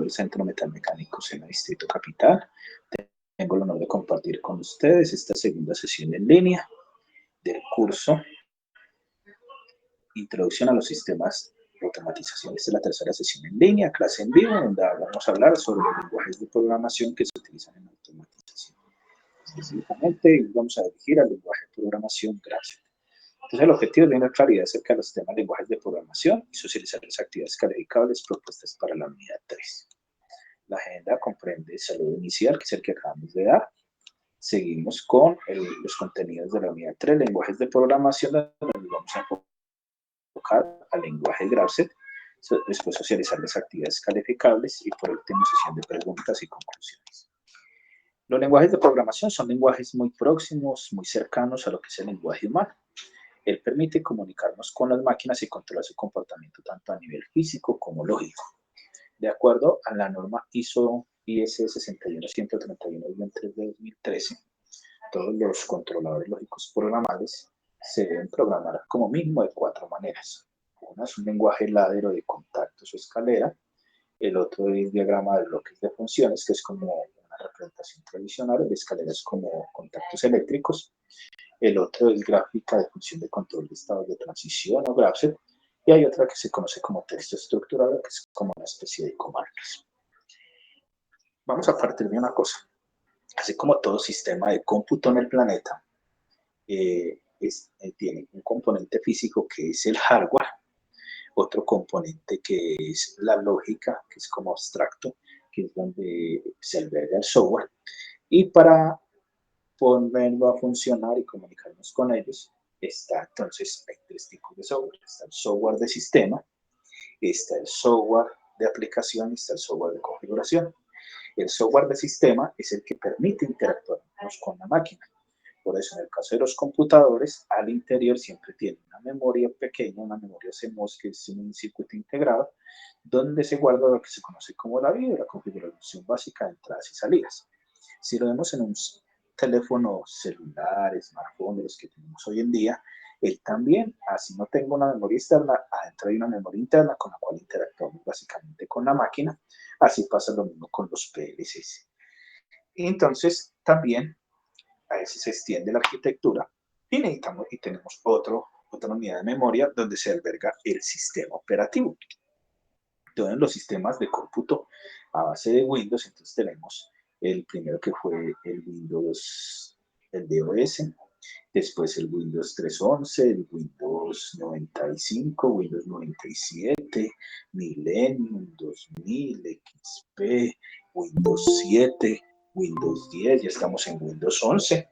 del Centro Metalmecánicos en el Distrito Capital. Tengo el honor de compartir con ustedes esta segunda sesión en línea del curso Introducción a los Sistemas de Automatización. Esta es la tercera sesión en línea, clase en vivo, donde vamos a hablar sobre los lenguajes de programación que se utilizan en automatización. Específicamente, vamos a dirigir al lenguaje de programación Graph. Entonces, el objetivo es brindar claridad acerca de los temas de lenguajes de programación y socializar las actividades calificables propuestas para la unidad 3. La agenda comprende saludo inicial, que es el que acabamos de dar. Seguimos con los contenidos de la unidad 3, lenguajes de programación, donde vamos a enfocar al lenguaje Graph. Después socializar las actividades calificables y por último sesión de preguntas y conclusiones. Los lenguajes de programación son lenguajes muy próximos, muy cercanos a lo que es el lenguaje humano. Él permite comunicarnos con las máquinas y controlar su comportamiento tanto a nivel físico como lógico. De acuerdo a la norma ISO IS 61131-3 de 2013, todos los controladores lógicos programables se deben programar como mínimo de 4 maneras. Una es un lenguaje ladero de contactos o escalera. El otro es diagrama de bloques de funciones, que es como una representación tradicional. El escalera es como contactos eléctricos. El otro es gráfica de función de control de estados de transición o GraphSet. Y hay otra que se conoce como texto estructurado, que es como una especie de comandos. Vamos a partir de una cosa. Así como todo sistema de cómputo en el planeta tiene un componente físico que es el hardware, otro componente que es la lógica, que es como abstracto, que es donde se alberga el software, y para ponerlo a funcionar y comunicarnos con ellos, entonces hay 3 tipos de software. Está el software de sistema, está el software de aplicación y está el software de configuración. El software de sistema es el que permite interactuarnos con la máquina. Por eso, en el caso de los computadores, al interior siempre tiene una memoria pequeña, una memoria CMOS, que es un circuito integrado, donde se guarda lo que se conoce como la BIOS, la configuración básica de entradas y salidas. Si lo vemos en un teléfono celular, smartphone, de los que tenemos hoy en día, él también, así no tengo una memoria externa, adentro hay una memoria interna con la cual interactuamos básicamente con la máquina. Así pasa lo mismo con los PLCs. Y entonces, también a veces se extiende la arquitectura y tenemos otra unidad de memoria donde se alberga el sistema operativo. Entonces, los sistemas de cómputo a base de Windows, entonces tenemos el primero que fue el Windows, el DOS, después el Windows 3.11, el Windows 95, Windows 97, Millennium, 2000, XP, Windows 7, Windows 10, ya estamos en Windows 11.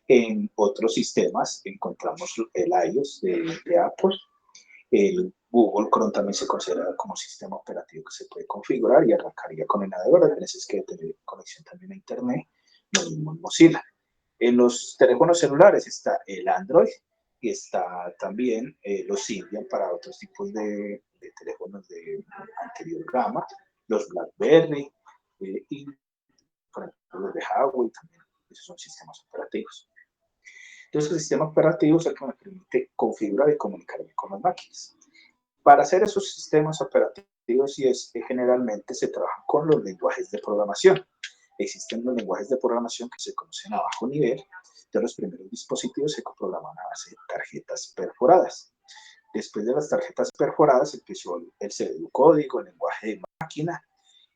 En otros sistemas encontramos el iOS de Apple. El Google Chrome también se considera como sistema operativo que se puede configurar y arrancaría con el navegador. A veces que tener conexión también a Internet, lo mismo en Mozilla. En los teléfonos celulares está el Android y está también los Symbian para otros tipos de teléfonos de anterior gama, los BlackBerry y por ejemplo los de Huawei también. Esos son sistemas operativos. Entonces, el sistema operativo es el que me permite configurar y comunicarme con las máquinas. Para hacer esos sistemas operativos, generalmente se trabaja con los lenguajes de programación. Existen los lenguajes de programación que se conocen a bajo nivel. De los primeros dispositivos se programan a base de tarjetas perforadas. Después de las tarjetas perforadas empezó el pseudocódigo, el lenguaje de máquina,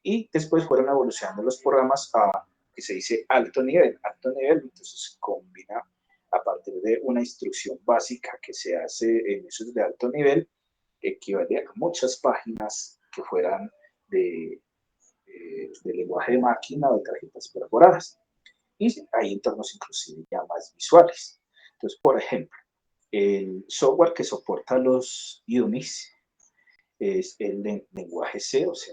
y después fueron evolucionando los programas a que se dice alto nivel. Alto nivel, entonces se combina a partir de una instrucción básica que se hace en esos de alto nivel, equivale a muchas páginas que fueran de lenguaje de máquina o de tarjetas perforadas. Y hay entornos inclusive ya más visuales. Entonces, por ejemplo, el software que soporta los Unix es el lenguaje C o C++.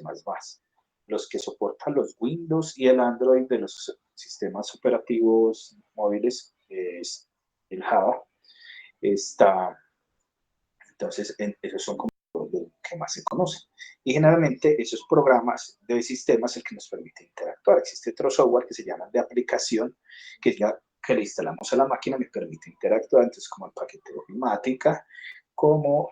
Los que soportan los Windows y el Android de los sistemas operativos móviles es el Java. Entonces, esos son como los que más se conocen. Y generalmente esos programas de sistemas es el que nos permite interactuar. Existe otro software que se llama de aplicación, que es la que le instalamos a la máquina, me permite interactuar, entonces como el paquete de ofimática, como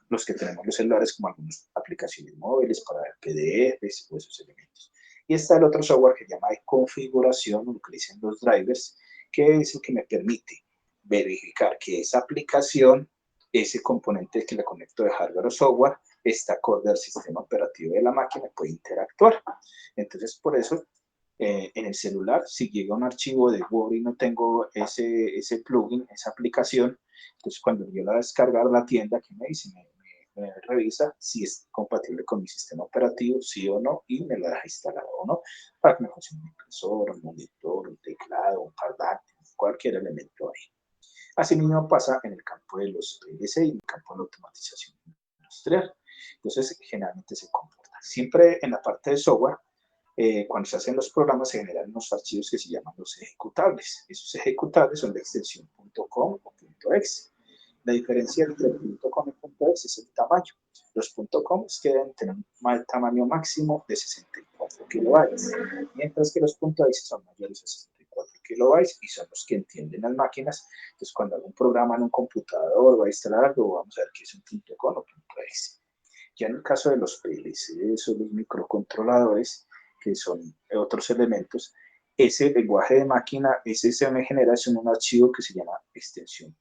los que tenemos los celulares, como algunas aplicaciones móviles para ver PDFs o esos elementos. Y está el otro software que se llama de configuración, lo que dicen los drivers, que es el que me permite verificar que esa aplicación, ese componente que le conecto de hardware o software, está acorde al sistema operativo de la máquina, puede interactuar. Entonces, por eso, en el celular, si llega un archivo de Word y no tengo ese plugin, esa aplicación, entonces cuando yo la descargar la tienda, que me dice, me revisa si es compatible con mi sistema operativo, sí o no, y me la deja instalar o no, para que me funcione un impresor, un monitor, un teclado, un parlante, cualquier elemento ahí. Asimismo pasa en el campo de los PLC y en el campo de la automatización industrial. Entonces, generalmente se comporta. Siempre en la parte de software, cuando se hacen los programas, se generan unos archivos que se llaman los ejecutables. Esos ejecutables son de extensión .com o .exe. La diferencia entre .com y .exe es el tamaño. Los .com deben tener un tamaño máximo de 64 kilobytes, mientras que los .exe son mayores de 64 kilobytes y son los que entienden las máquinas. Entonces, cuando algún programa en un computador va a instalar algo, vamos a ver qué es un .com o .exe. Ya en el caso de los PLCs o los microcontroladores, que son otros elementos, ese lenguaje de máquina, ese se me genera es un archivo que se llama extensión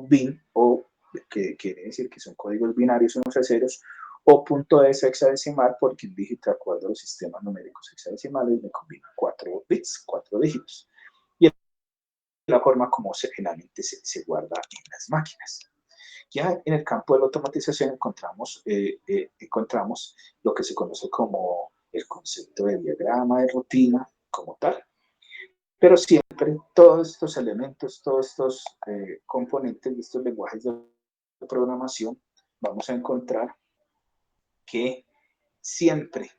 .bin, o que quiere decir que son códigos binarios unos a ceros, o .es hexadecimal, porque el dígito, de acuerdo a los sistemas numéricos hexadecimales, me combina 4 bits, 4 dígitos. Y es la forma como generalmente se guarda en las máquinas. Ya en el campo de la automatización encontramos lo que se conoce como el concepto de diagrama de rutina como tal. Pero siempre todos estos elementos, todos estos componentes de estos lenguajes de programación, vamos a encontrar que siempre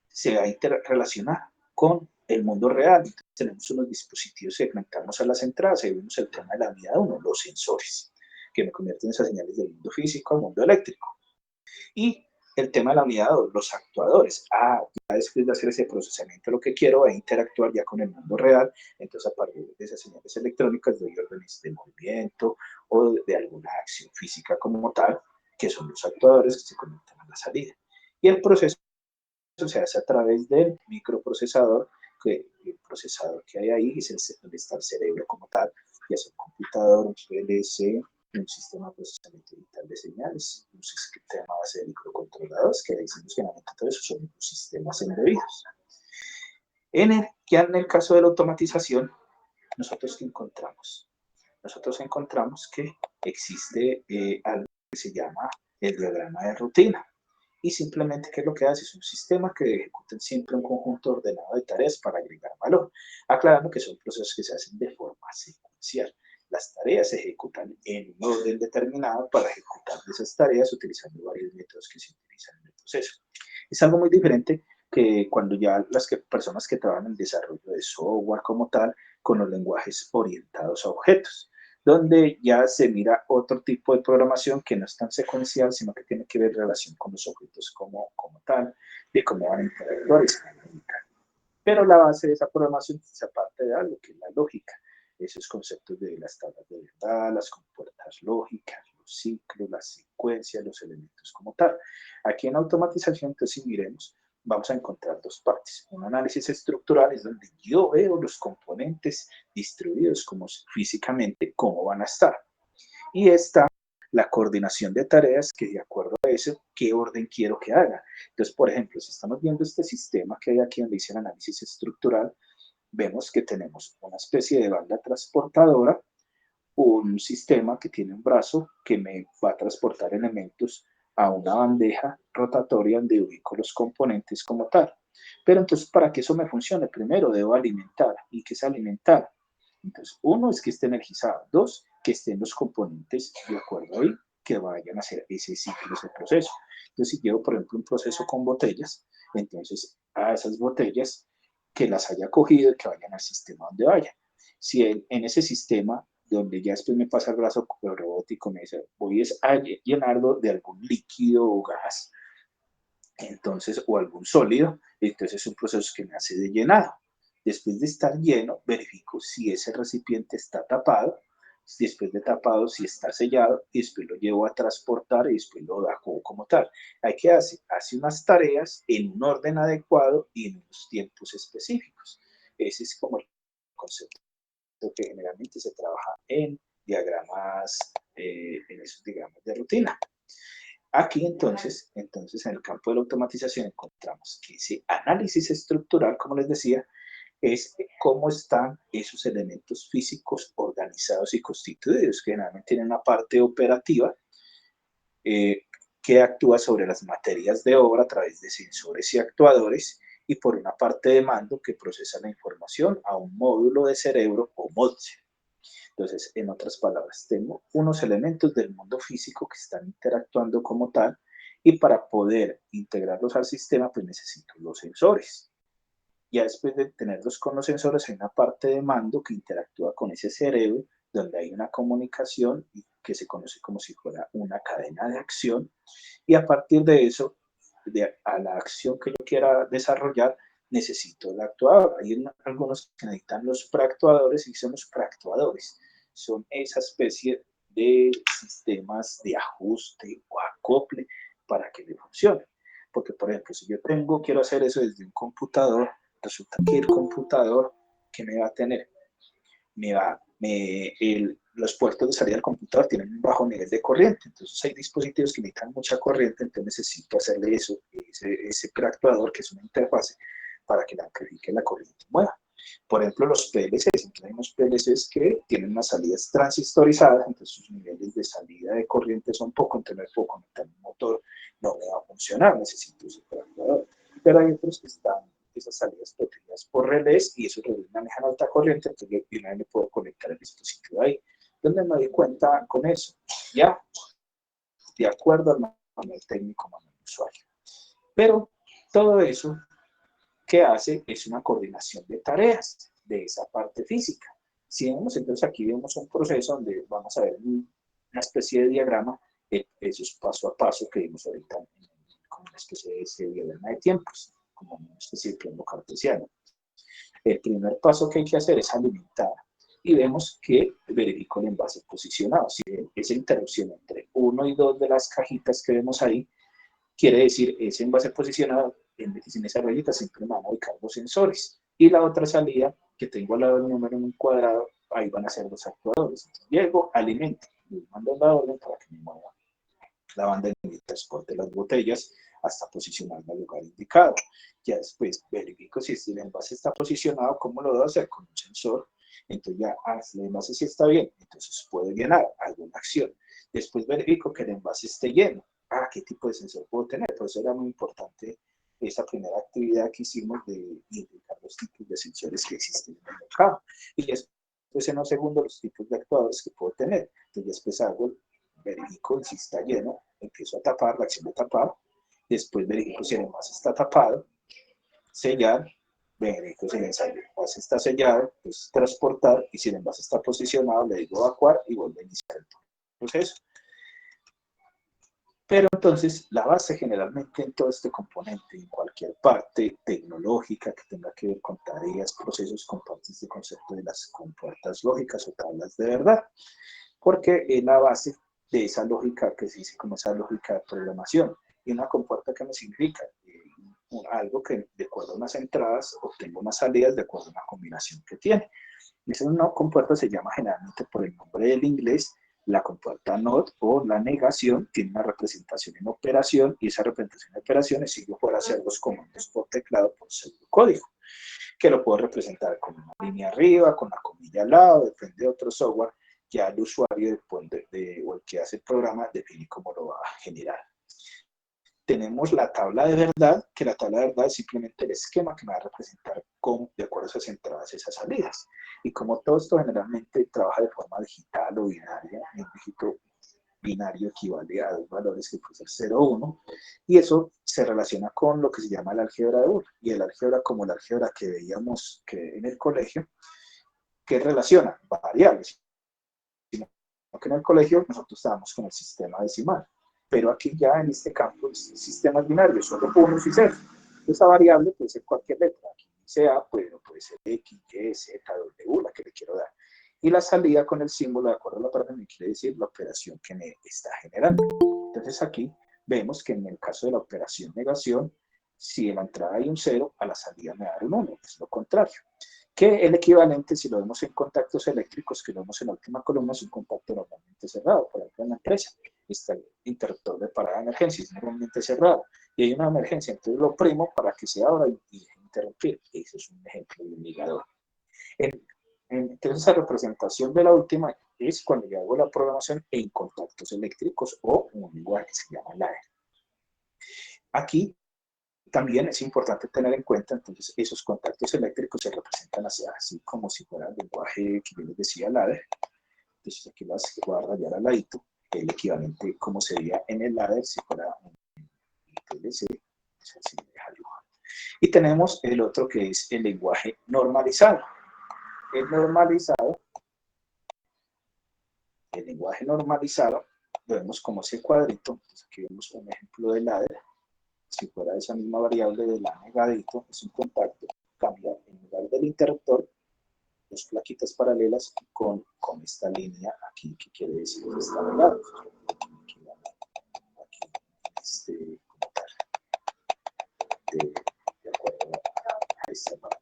se va a interrelacionar con el mundo real. Entonces, tenemos unos dispositivos que conectamos a las entradas, ahí vemos el tema de la unidad 1, los sensores, que me convierten esas señales del mundo físico al mundo eléctrico. Y el tema de la unidad 2, los actuadores. Ya después de hacer ese procesamiento, lo que quiero es interactuar ya con el mundo real. Entonces, a partir de esas señales electrónicas, doy órdenes de movimiento o de alguna acción física como tal, que son los actuadores que se conectan a la salida. Y el proceso se hace a través del microprocesador, que el procesador que hay ahí es donde está el cerebro como tal, ya sea un computador, un PLC, un sistema de procesamiento digital de señales, un sistema base de microcontroladores, que decimos que generalmente todo eso son sistemas embebidos. Ya en el caso de la automatización, ¿nosotros qué encontramos? Nosotros encontramos que existe algo que se llama el diagrama de rutina. Y simplemente, ¿qué es lo que hace? Es un sistema que ejecuta siempre un conjunto ordenado de tareas para agregar valor, aclarando que son procesos que se hacen de forma secuencial. Las tareas se ejecutan en un orden determinado para ejecutar esas tareas utilizando varios métodos que se utilizan en el proceso. Es algo muy diferente que cuando ya personas que trabajan en el desarrollo de software como tal, con los lenguajes orientados a objetos, donde ya se mira otro tipo de programación que no es tan secuencial, sino que tiene que ver relación con los objetos como tal, de cómo van a interactuar y se van a comunicar. Pero la base de esa programación es aparte de algo que es la lógica, esos conceptos de las tablas de verdad, las compuertas lógicas, los ciclos, las secuencias, los elementos como tal. Aquí en automatización, entonces, si miremos, vamos a encontrar dos partes. Un análisis estructural es donde yo veo los componentes distribuidos como físicamente, cómo van a estar. Y está la coordinación de tareas que de acuerdo a eso, qué orden quiero que haga. Entonces, por ejemplo, si estamos viendo este sistema que hay aquí donde dice el análisis estructural, vemos que tenemos una especie de banda transportadora, un sistema que tiene un brazo que me va a transportar elementos a una bandeja rotatoria donde ubico los componentes como tal. Pero entonces, para que eso me funcione, primero debo alimentar. ¿Y qué es alimentar? Entonces, uno es que esté energizado. Dos, que estén los componentes de acuerdo ahí, que vayan a hacer ese ciclo, ese proceso. Entonces, si llevo, por ejemplo, un proceso con botellas, entonces a esas botellas que las haya cogido y que vayan al sistema donde vayan. Si en ese sistema donde ya después me pasa el brazo robótico, me dice, voy a llenarlo de algún líquido o gas, entonces, o algún sólido, entonces es un proceso que me hace de llenado. Después de estar lleno, verifico si ese recipiente está tapado después de tapado, si está sellado, y después lo llevo a transportar y después lo dejo como tal. Hay que hace unas tareas en un orden adecuado y en unos tiempos específicos. Ese es como el concepto que generalmente se trabaja en diagramas, en esos diagramas de rutina. Aquí entonces en el campo de la automatización encontramos que ese análisis estructural, como les decía, es cómo están esos elementos físicos organizados y constituidos, que generalmente tienen una parte operativa eh, que actúa sobre las materias de obra a través de sensores y actuadores, y por una parte de mando que procesa la información a un módulo de cerebro o MODSE. Entonces, en otras palabras, tengo unos elementos del mundo físico que están interactuando como tal, y para poder integrarlos al sistema, pues necesito los sensores. Ya después de tenerlos con los sensores, hay una parte de mando que interactúa con ese cerebro, donde hay una comunicación que se conoce como si fuera una cadena de acción, y a partir de eso, a la acción que yo quiera desarrollar, necesito el actuador. Hay algunos que necesitan los preactuadores y son los preactuadores. Son esa especie de sistemas de ajuste o acople para que le funcione. Porque, por ejemplo, si yo quiero hacer eso desde un computador, resulta que el computador, ¿qué me va a tener? Los puertos de salida del computador tienen un bajo nivel de corriente, entonces hay dispositivos que necesitan mucha corriente, entonces necesito hacerle ese preactuador, que es una interfase, para que la corriente mueva. Por ejemplo, los PLCs, entonces hay unos PLCs que tienen unas salidas transistorizadas, entonces sus niveles de salida de corriente son poco, entonces no puedo conectar un motor, no me va a funcionar, necesito ese preactuador. Pero hay otros que están esas salidas protegidas por relés, y esos relés manejan alta corriente, entonces yo le puedo conectar el dispositivo ahí. Donde me doy cuenta con eso, ya, de acuerdo al manual técnico, manual de usuario. Pero todo eso que hace es una coordinación de tareas de esa parte física. Si vemos, entonces aquí vemos un proceso donde vamos a ver una especie de diagrama, eso es paso a paso que vimos ahorita, como una especie de ese diagrama de tiempos, como una especie de plano cartesiano. El primer paso que hay que hacer es alimentar, y vemos que verifico el envase posicionado. Si esa interrupción entre 1 y 2 de las cajitas que vemos ahí, quiere decir ese envase posicionado, en esa rayita siempre me van a ubicar los sensores. Y la otra salida que tengo al lado del número en un cuadrado, ahí van a ser los actuadores. Entonces, llego, alimento, y mando la orden para que me mueva la banda de transporte de las botellas hasta posicionarme al lugar indicado. Ya después verifico si el envase está posicionado, ¿cómo lo debo hacer? Con un sensor. Entonces ya, el envase sí está bien, entonces puedo llenar alguna acción. Después verifico que el envase esté lleno. ¿Qué tipo de sensor puedo tener? Por eso era muy importante esa primera actividad que hicimos de identificar los tipos de sensores que existen en el mercado. Y después, en un segundo, los tipos de actuadores que puedo tener. Entonces después verifico si está lleno, empiezo a tapar, la acción de tapar, después verifico si el envase está tapado, sellar, verifico si el envase está sellado, pues transportar, y si el envase está posicionado, le digo evacuar y vuelvo a iniciar el proceso. Pero entonces la base generalmente en todo este componente, en cualquier parte tecnológica que tenga que ver con tareas, procesos, comparte este concepto de las compuertas lógicas o tablas de verdad, porque es la base de esa lógica que se dice como esa lógica de programación. Y una compuerta, ¿qué me significa? Algo que de acuerdo a unas entradas obtengo unas salidas de acuerdo a una combinación que tiene. Esa no compuerta se llama generalmente por el nombre del inglés, la compuerta NOT o la negación, tiene una representación en operación, y esa representación en operaciones, si yo fuera a hacer los comandos por teclado, por pseudocódigo, que lo puedo representar con una línea arriba, con la comilla al lado, depende de otro software, ya el usuario o el que hace el programa define cómo lo va a generar. Tenemos la tabla de verdad, que la tabla de verdad es simplemente el esquema que me va a representar de acuerdo a esas entradas y esas salidas. Y como todo esto generalmente trabaja de forma digital o binaria, el dígito binario equivale a dos valores que pueden ser 0 o 1, y eso se relaciona con lo que se llama el álgebra de Boole, y el álgebra como la álgebra que veíamos que en el colegio, que relaciona variables, sino que en el colegio nosotros estábamos con el sistema decimal, pero aquí ya en este campo el sistema es binario, solo unos y ceros. Esa variable puede ser cualquier letra, aquí sea, puede ser X, Y, Z, W, la que le quiero dar. Y la salida con el símbolo, de acuerdo a la operación, me quiere decir la operación que me está generando. Entonces aquí vemos que en el caso de la operación negación, si en la entrada hay un 0, a la salida me da un 1, es lo contrario. Que el equivalente, si lo vemos en contactos eléctricos, que lo vemos en la última columna, es un contacto normalmente cerrado. Por ejemplo, en la empresa está el interruptor de parada de emergencia, es normalmente cerrado. Y hay una emergencia, entonces lo primo para que se abra y interrumpir. Ese es un ejemplo de un ligador. Entonces, esa representación de la última es cuando yo hago la programación en contactos eléctricos o un lenguaje que se llama ladder. Aquí también es importante tener en cuenta, entonces, esos contactos eléctricos se representan así como si fuera el lenguaje que yo les decía, ladder. Entonces, aquí las voy a rayar al ladito, el equivalente como sería en el ladder si fuera un PLC. Y tenemos el otro que es el lenguaje normalizado. El lenguaje normalizado, lo vemos como ese cuadrito. Entonces aquí vemos un ejemplo de ladder. Si fuera esa misma variable de la negadito, es un contacto, cambia en lugar del interruptor, dos plaquitas paralelas con esta línea aquí, que quiere decir que está de lado. Aquí, como tal, de acuerdo a esta parte.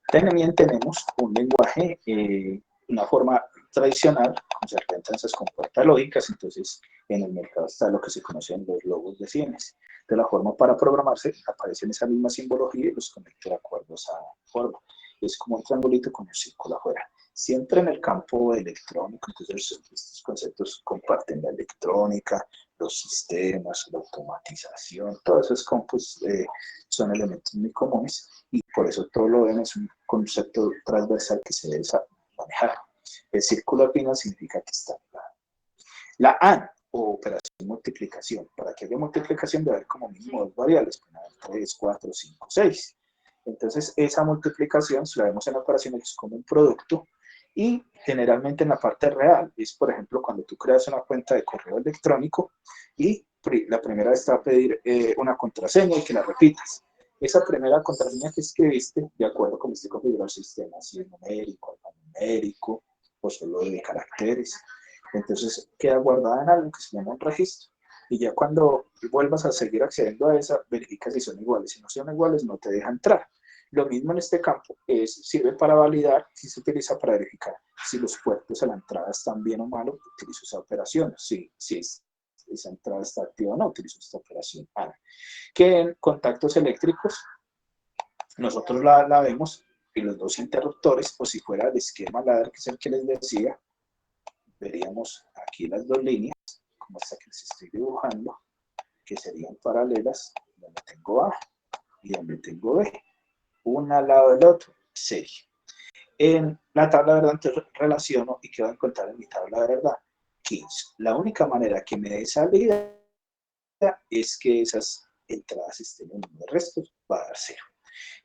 También tenemos un lenguaje, una forma tradicional, como se representan esas compuertas lógicas. Entonces, en el mercado está lo que se conocen los logos de Siemens. De la forma para programarse, aparecen esa misma simbología y los conecto de acuerdo a esa forma. Es como un triangulito con un círculo afuera. Siempre en el campo electrónico, entonces estos conceptos comparten la electrónica, los sistemas, la automatización, todos esos campos son elementos muy comunes y por eso todo lo ven es un concepto transversal que se debe manejar. El círculo al final significa que está claro. La AND, o operación multiplicación. Para que haya multiplicación debe haber como mínimo dos variables, 3, 4, 5, 6. Entonces esa multiplicación, si la vemos en operaciones, es como un producto y generalmente en la parte real es, por ejemplo, cuando tú creas una cuenta de correo electrónico y la primera vez te va a pedir una contraseña y que la repitas. Esa primera contraseña que escribiste, de acuerdo con este configurado el sistema, si es numérico, alfanumérico o solo de caracteres, entonces queda guardada en algo que se llama un registro. Y ya cuando vuelvas a seguir accediendo a esa, verifica si son iguales. Si no son iguales, no te deja entrar. Lo mismo en este campo, sirve para validar si se utiliza para verificar si los puertos a la entrada están bien o mal, utilizo esa operación. Si esa entrada está activa o no, utilizo esta operación. Que en contactos eléctricos, nosotros la vemos y los dos interruptores, o si fuera el esquema ladder, que es el que les decía, veríamos aquí las dos líneas, como esta que les estoy dibujando, que serían paralelas, donde tengo A y donde tengo B, una al lado del otro, serie. En la tabla de verdad entonces relaciono y que voy a encontrar en mi tabla de verdad, que la única manera que me dé salida es que esas entradas estén en el resto, va a dar 0.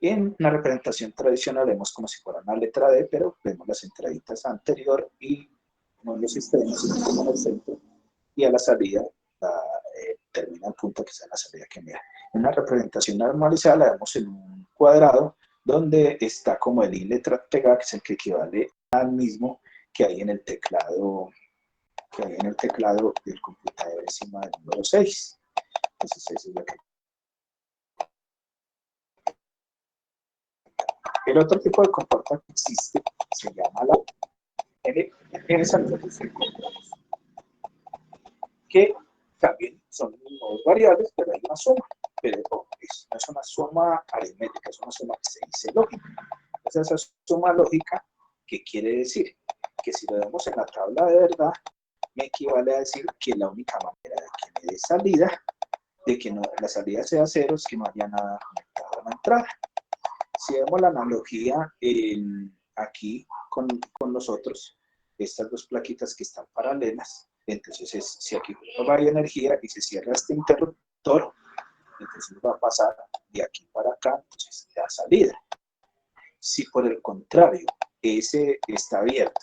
Y en una representación tradicional vemos como si fuera una letra D, pero vemos las entraditas anterior y no en los extremos, sino como en el centro, y a la salida termina el punto que está en la salida que me da. En una representación normalizada la vemos en un cuadrado donde está como el i letra pegada, que es el que equivale al mismo que hay en el teclado, del computador encima del número 6. Entonces eso es lo que... El otro tipo de comportamiento que existe se llama la que también son dos variables, pero hay una suma. Pero no es una suma aritmética, es una suma que se dice lógica. Entonces, esa suma lógica, ¿qué quiere decir? Que si lo vemos en la tabla de verdad, me equivale a decir que la única manera de que me dé salida, de que no, la salida sea 0, es que no haya nada conectado a la entrada. Si vemos la analogía aquí con nosotros, estas dos plaquitas que están paralelas, entonces si aquí no hay energía y se cierra este interruptor, entonces va a pasar de aquí para acá, entonces da salida. Si por el contrario, ese está abierto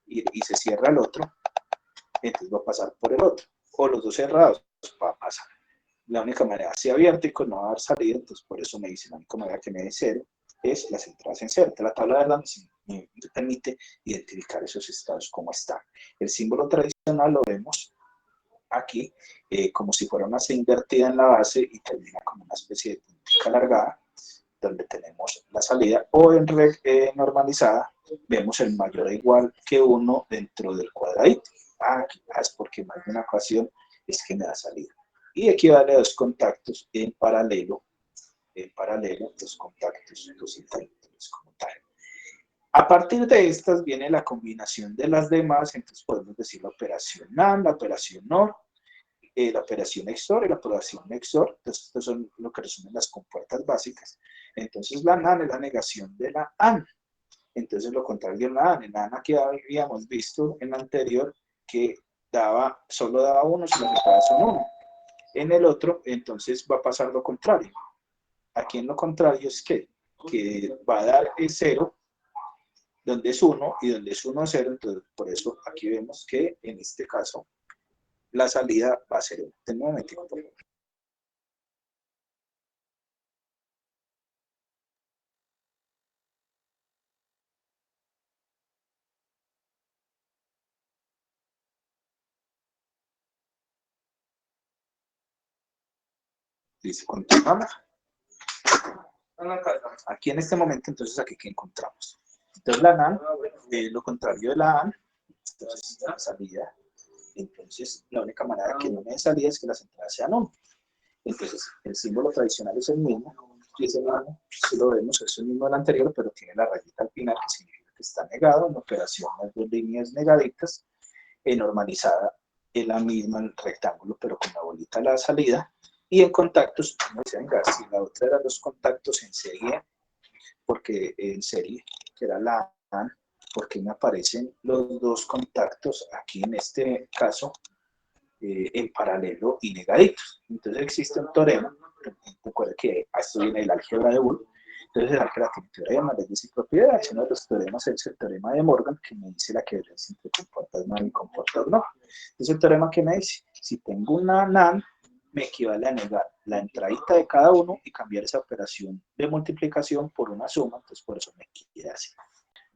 y se cierra el otro, entonces va a pasar por el otro. O los dos cerrados, va a pasar. La única manera, si abierto y con no dar salida, entonces por eso me dice la única manera que me dé 0 es las entradas en cero. Entonces, la tabla de verdad me permite identificar esos estados como están. El símbolo tradicional lo vemos aquí como si fuera una C invertida en la base y termina como una especie de puntica alargada, donde tenemos la salida, o en normalizada vemos el mayor o igual que 1 dentro del cuadradito. Aquí es porque más de una ocasión es que me da salida. Y equivale a dos contactos en paralelo, dos contactos, dos interruptores como tal. A partir de estas viene la combinación de las demás, entonces podemos decir la operación AND, la operación OR, la operación XOR y la operación XOR. Entonces, estos son lo que resumen las compuertas básicas. Entonces, la NAND es la negación de la AND. Entonces, lo contrario de la AND. En la AND que habíamos visto en la anterior que solo daba 1 si las entradas son 1. En el otro, entonces, va a pasar lo contrario. Aquí en lo contrario es que va a dar 0 donde es 1 y donde es 1, 0. Entonces, por eso aquí vemos que en este caso la salida va a ser 1. Tengo un momentico, por favor. Dice, continuamos. Aquí en este momento, entonces, aquí que encontramos. Entonces, la NAND, lo contrario de la AND, entonces, la salida. Entonces, la única manera que no me dé salida es que las entradas sean 1. Entonces, el símbolo tradicional es el mismo. Y ese mismo, si lo vemos, es el mismo del anterior, pero tiene la rayita al final, que significa que está negado. En operación, las dos líneas negaditas, normalizada en la misma el rectángulo, pero con la bolita a la salida. Y en contactos, como decía, venga, si la otra era los contactos en serie, porque en serie, que era la AN, porque me aparecen los dos contactos aquí en este caso en paralelo y negaditos. Entonces existe un teorema, recuerda que esto viene del álgebra de Boole. Entonces el álgebra tiene teorema, leyes y propiedades. Uno de los teoremas es el teorema de Morgan, que me dice la equivalencia entre compuertas no y compuertas no. Entonces el teorema que me dice, si tengo una NAND, me equivale a negar la entradita de cada uno y cambiar esa operación de multiplicación por una suma, entonces por eso me queda así.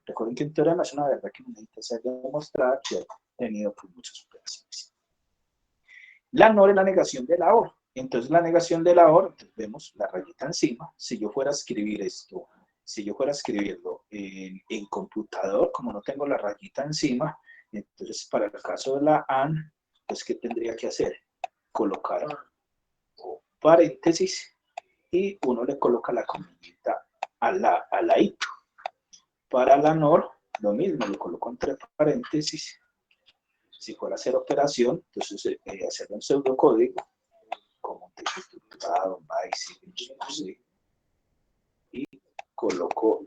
Recuerden que un teorema es una verdad que no necesita ser demostrada, que ha tenido pues, muchas operaciones. La NOR es la negación de la OR. Entonces, la negación de la OR, entonces vemos la rayita encima. Si yo fuera a escribir esto, si yo fuera a escribirlo en computador, como no tengo la rayita encima, entonces para el caso de la AND, pues, ¿qué tendría que hacer? Colocar paréntesis y uno le coloca la comillita al ladito. Para la NOR, lo mismo, lo coloco entre paréntesis. Si fuera a hacer operación, entonces hacer un pseudocódigo como un texto estructurado, BASIC, y coloco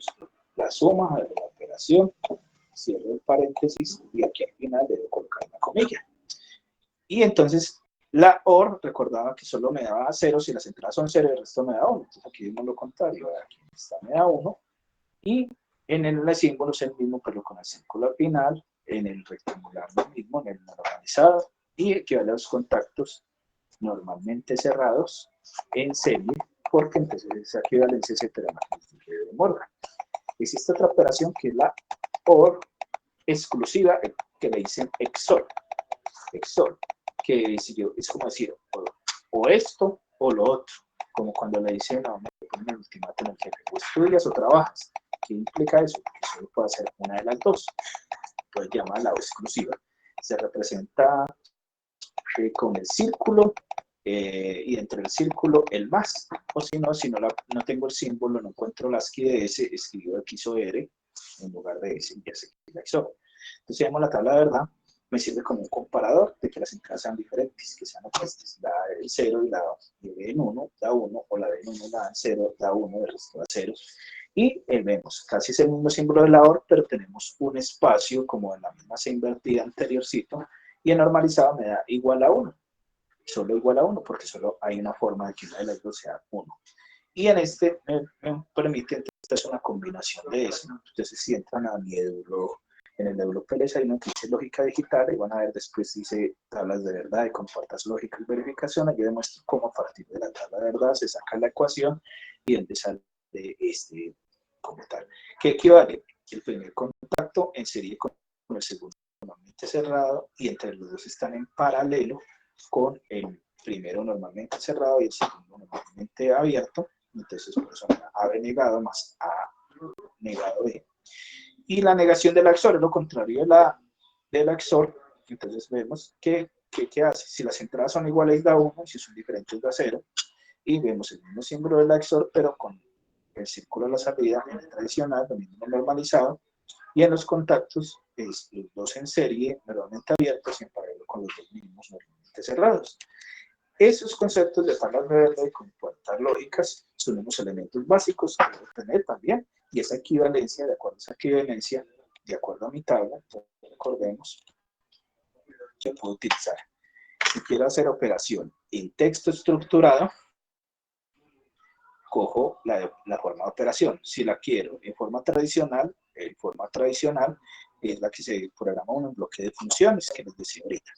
la suma de la operación, cierro el paréntesis y aquí al final debo colocar una comilla. Y entonces la OR recordaba que solo me daba 0 si las entradas son 0 y el resto me da 1. Entonces aquí vemos lo contrario, aquí está me da 1 y en el símbolo es el mismo pero con el círculo al final, en el rectangular lo mismo, en el normalizado y equivale a los contactos normalmente cerrados en serie, porque entonces esa equivalencia se teorema de Morgan. Existe otra operación que es la OR exclusiva, que le dicen XOR. XOR, que es como decir, o esto o lo otro, como cuando le dicen, no, me ponen el ultimátum al jefe, o estudias o trabajas. ¿Qué implica eso? Que solo puede hacer una de las dos. Pues llama la O exclusiva. Se representa con el círculo y dentro del círculo el más, o si no no tengo el símbolo, no encuentro la ASCII de S, escribo X o R en lugar de S y ya se queda XO. Entonces, vemos la tabla de verdad, me sirve como un comparador de que las entradas sean diferentes, que sean opuestas. La del 0 y la D en 1 da 1, o la D en 1 da 0, da 1, el resto da 0. Y vemos, casi es el mismo símbolo de la OR, pero tenemos un espacio como en la misma C invertida anteriorcito, y en normalizado me da igual a 1. Solo igual a 1, porque solo hay una forma de que una de las dos sea 1. Y en este me permite, entonces, una combinación de eso. Entonces, si entran a mi EDULO, en el EDULO PLS hay una que dice lógica digital, y van a ver después dice tablas de verdad y compuertas lógicas y verificación. Aquí demuestro cómo a partir de la tabla de verdad se saca la ecuación y donde sale como tal. ¿Qué equivale? El primer contacto en serie con el segundo normalmente cerrado y entre los dos están en paralelo con el primero normalmente cerrado y el segundo normalmente abierto. Entonces, por eso AB negado más A negado B. Y la negación del AXOR es lo contrario del AXOR. Entonces vemos que ¿qué hace? Si las entradas son iguales da 1, si son diferentes da 0, y vemos el mismo símbolo del AXOR, pero con el círculo de la salida en el tradicional, lo mismo normalizado, y en los contactos es los dos en serie, normalmente abiertos, y en paralelo con los dos mismos normalmente cerrados. Esos conceptos de tablas verde y compuertas lógicas son unos elementos básicos que debo tener también, y esa equivalencia, de acuerdo a esa equivalencia, de acuerdo a mi tabla, recordemos, yo puedo utilizar. Si quiero hacer operación en texto estructurado, cojo la forma de operación. Si la quiero en forma tradicional es la que se programa un bloque de funciones que les decía ahorita.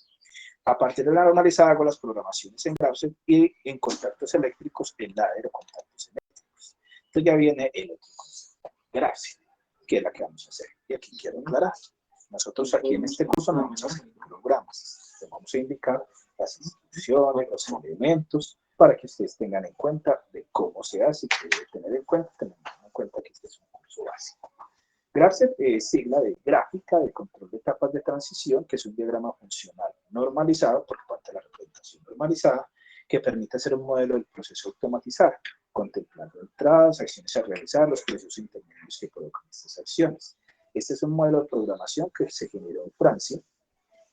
A partir de la normalizada hago las programaciones en Graph y en contactos eléctricos en ladder o contactos eléctricos. Entonces ya viene el otro concepto, Graph, que es la que vamos a hacer. Y aquí quiero aclarar. Nosotros aquí en este curso no vamos a hacer programas. Vamos a indicar las instrucciones, los elementos, para que ustedes tengan en cuenta de cómo se hace y que deben tener en cuenta, que este es un curso básico. GraphSet es sigla de gráfica de control de etapas de transición, que es un diagrama funcional normalizado por parte de la representación normalizada, que permite hacer un modelo del proceso automatizado, contemplando entradas, acciones a realizar, los procesos intermedios que provocan estas acciones. Este es un modelo de programación que se generó en Francia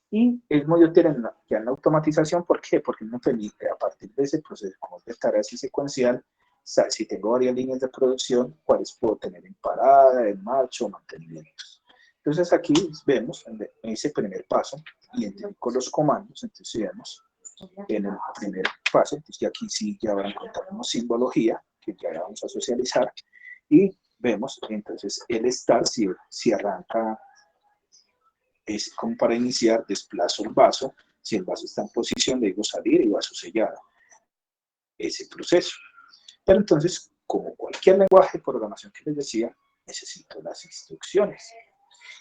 y es muy útil en la automatización. ¿Por qué? Porque me permite, a partir de ese proceso de tareas y secuencial, si tengo varias líneas de producción, cuáles puedo tener en parada, en marcha o mantenimientos. Entonces aquí vemos en ese primer paso, identifico los comandos. Entonces vemos en el primer paso, entonces aquí sí ya van a encontrarnos simbología, que ya vamos a socializar, y vemos entonces el start, si arranca, es como para iniciar, desplazo el vaso, si el vaso está en posición le digo salir y vaso sellado, ese proceso. Pero entonces, como cualquier lenguaje de programación que les decía, necesito las instrucciones.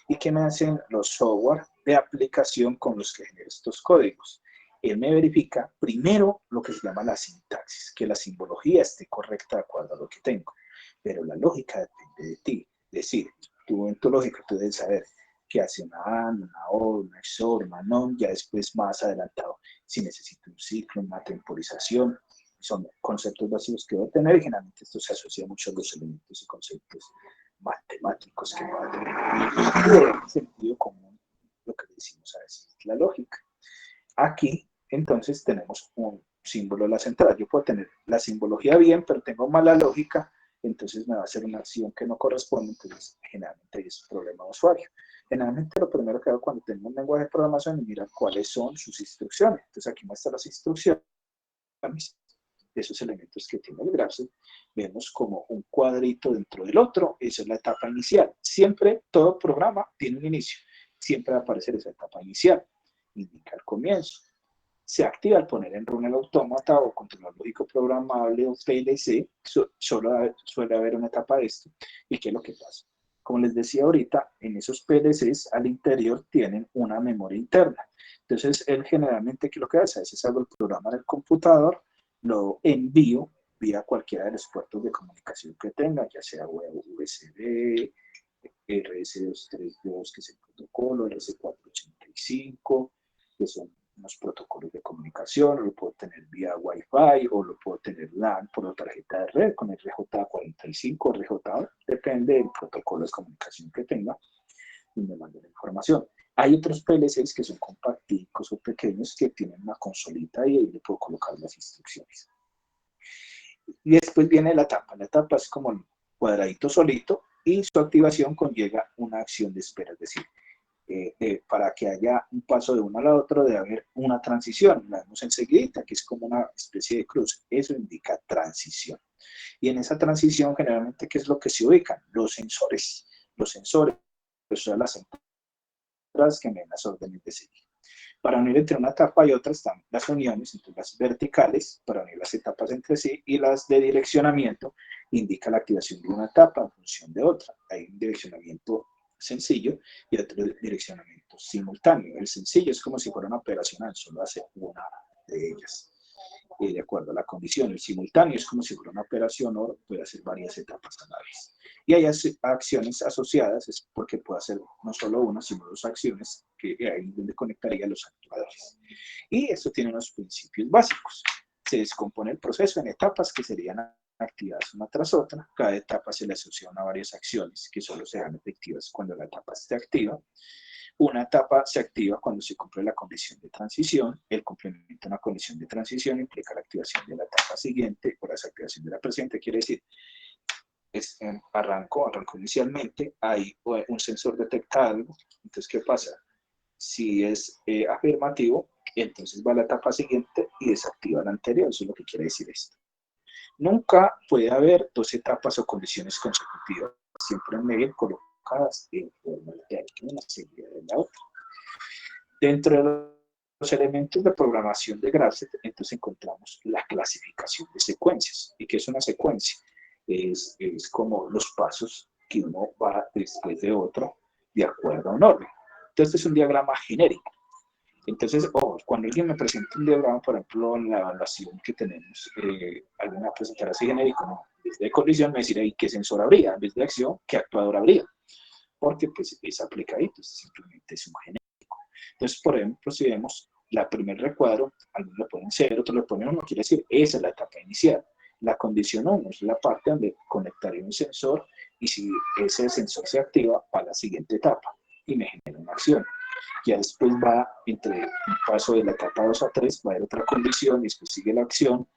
¿Y qué me hacen los software de aplicación con los que genero estos códigos? Él me verifica primero lo que se llama la sintaxis, que la simbología esté correcta de acuerdo a lo que tengo. Pero la lógica depende de ti. Es decir, tú en tu lógica tú debes saber qué hace una AND, una OR, una XOR, una NON, ya después más adelantado, si necesito un ciclo, una temporización. Son conceptos básicos que debo tener y generalmente esto se asocia mucho a los elementos y conceptos matemáticos que va a tener sentido común, lo que decimos a veces, la lógica. Aquí, entonces, tenemos un símbolo de la central. Yo puedo tener la simbología bien, pero tengo mala lógica, entonces me va a hacer una acción que no corresponde, entonces generalmente es un problema de usuario. Generalmente lo primero que hago cuando tengo un lenguaje de programación es mirar cuáles son sus instrucciones. Entonces aquí muestra las instrucciones de esos elementos que tiene el GraphSet. Vemos como un cuadrito dentro del otro, esa es la etapa inicial. Siempre todo programa tiene un inicio, siempre va a aparecer esa etapa inicial, indica el comienzo. Se activa al poner en run el autómata o controlador lógico programable o PLC, solo suele haber una etapa de esto. ¿Y qué es lo que pasa? Como les decía ahorita, en esos PLCs al interior tienen una memoria interna. Entonces, él generalmente, ¿qué es lo que hace? A veces hago el programa en el computador, lo envío vía cualquiera de los puertos de comunicación que tenga, ya sea web, USB, RS232, que es el protocolo, RS485, que son unos protocolos de comunicación, lo puedo tener vía Wi-Fi o lo puedo tener LAN por la tarjeta de red con RJ45 o RJ, depende del protocolo de comunicación que tenga y me manda la información. Hay otros PLCs que son compacticos o pequeños que tienen una consolita y ahí le puedo colocar las instrucciones. Y después viene la etapa. La etapa es como el cuadradito solito y su activación conlleva una acción de espera, es decir, para que haya un paso de uno al otro debe haber una transición, la vemos enseguida, que es como una especie de cruz, eso indica transición. Y en esa transición generalmente, ¿qué es lo que se ubican? Los sensores, pues son las entradas que me dan las órdenes de seguir. Para unir entre una etapa y otra están las uniones, entonces las verticales, para unir las etapas entre sí, y las de direccionamiento, indica la activación de una etapa en función de otra. Hay un direccionamiento sencillo y otro direccionamiento simultáneo. El sencillo es como si fuera una operacional, solo hace una de ellas. De acuerdo a la condición, el simultáneo es como si fuera una operación o puede hacer varias etapas a la vez. Y hay acciones asociadas, es porque puede hacer no solo una, sino dos acciones, que ahí es donde conectaría los actuadores. Y esto tiene unos principios básicos. Se descompone el proceso en etapas que serían activadas una tras otra. Cada etapa se le asocian a varias acciones que solo serán efectivas cuando la etapa esté activa. Una etapa se activa cuando se cumple la condición de transición. El cumplimiento de una condición de transición implica la activación de la etapa siguiente o la desactivación de la presente. Quiere decir, arrancó inicialmente, hay un sensor detecta algo. Entonces, ¿qué pasa? Si es afirmativo, entonces va a la etapa siguiente y desactiva la anterior. Eso es lo que quiere decir esto. Nunca puede haber dos etapas o condiciones consecutivas, siempre en medio colocadas en forma de una seguida de la otra. Dentro de los elementos de programación de Grafset, entonces encontramos la clasificación de secuencias. ¿Y qué es una secuencia? Es como los pasos que uno va después de otro de acuerdo a un orden. Entonces, este es un diagrama genérico. Entonces, cuando alguien me presenta un diagrama, por ejemplo, en la evaluación que tenemos, alguien va a presentar así genérico, no, desde condición me dirá, ¿y qué sensor habría? En vez de acción, ¿qué actuador habría? Porque pues es aplicadito, simplemente es un genérico. Entonces, por ejemplo, si vemos la primer recuadro, algunos le ponen 0, otros le ponen 1, quiere decir, esa es la etapa inicial. La condición 1 es la parte donde conectaría un sensor y si ese sensor se activa, va a la siguiente etapa y me genera una acción. Ya después va entre un paso de la etapa 2 a 3, va a haber otra condición y después sigue la acción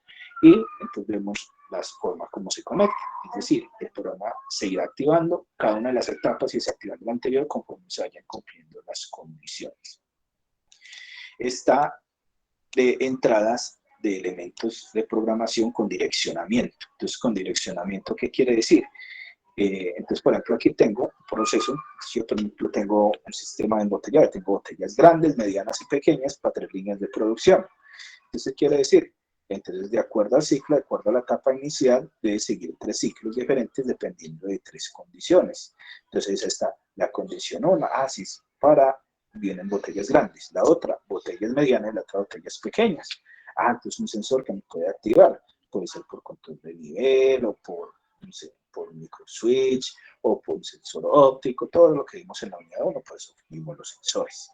y entonces vemos las formas como se conecta. Es decir, el programa seguirá activando cada una de las etapas y desactivando la anterior conforme se vayan cumpliendo las condiciones. Está de entradas de elementos de programación con direccionamiento. Entonces, con direccionamiento, ¿qué quiere decir? Entonces, por ejemplo, aquí tengo un proceso. Si yo, por ejemplo, tengo un sistema de embotellado, tengo botellas grandes, medianas y pequeñas para 3 líneas de producción. Entonces, quiere decir, entonces, de acuerdo al ciclo, de acuerdo a la etapa inicial, debe seguir 3 ciclos diferentes dependiendo de 3 condiciones. Entonces, está la condición 1, sí, vienen botellas grandes. La otra, botellas medianas, y la otra, botellas pequeñas. Entonces un sensor que me puede activar. Puede ser por control de nivel o por, no sé, por microswitch o por un sensor óptico, todo lo que vimos en la unidad 1, por eso vimos los sensores.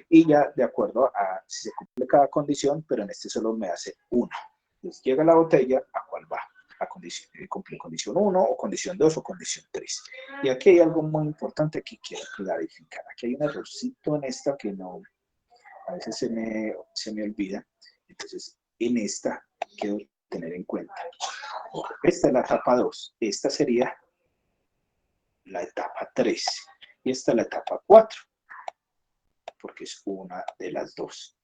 Y ya de acuerdo a si se cumple cada condición, pero en este solo me hace uno. Entonces llega la botella, ¿a cuál va? A condición, cumple condición 1 o condición 2 o condición 3. Y aquí hay algo muy importante que quiero clarificar. Aquí hay un errorcito en esta que no, a veces se me olvida. Entonces, en esta quiero tener en cuenta. Esta es la etapa 2. Esta sería la etapa 3. Y esta es la etapa 4. Porque es una de las dos.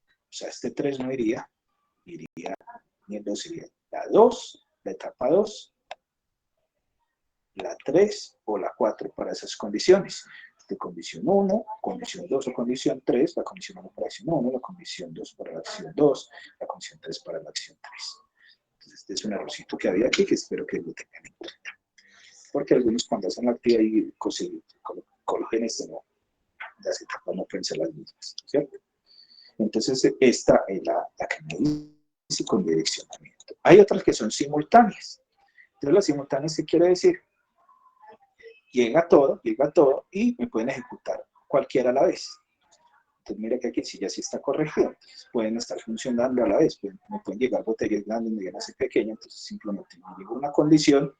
O sea, este 3 no iría. Iría, ni el 2 iría. La 2, la etapa 2, la 3 o la 4 para esas condiciones. De condición 1, condición 2 o condición 3, la condición 1 para la acción 1, la condición 2 para la acción 2, la condición 3 para la acción 3. Entonces, este es un errorcito que había aquí que espero que lo tengan en cuenta. Porque algunos cuando hacen la actividad y coloquen esto, no, las etapas no pueden ser las mismas, ¿cierto? Entonces, esta es la que me dice con direccionamiento. Hay otras que son simultáneas. Entonces, las simultáneas, ¿qué quiere decir? Llega todo y me pueden ejecutar cualquiera a la vez. Entonces mira que aquí sí ya sí está corregido. Entonces, pueden estar funcionando a la vez. Me pueden llegar botellas grandes, medianas y pequeñas. Entonces simplemente me llega una condición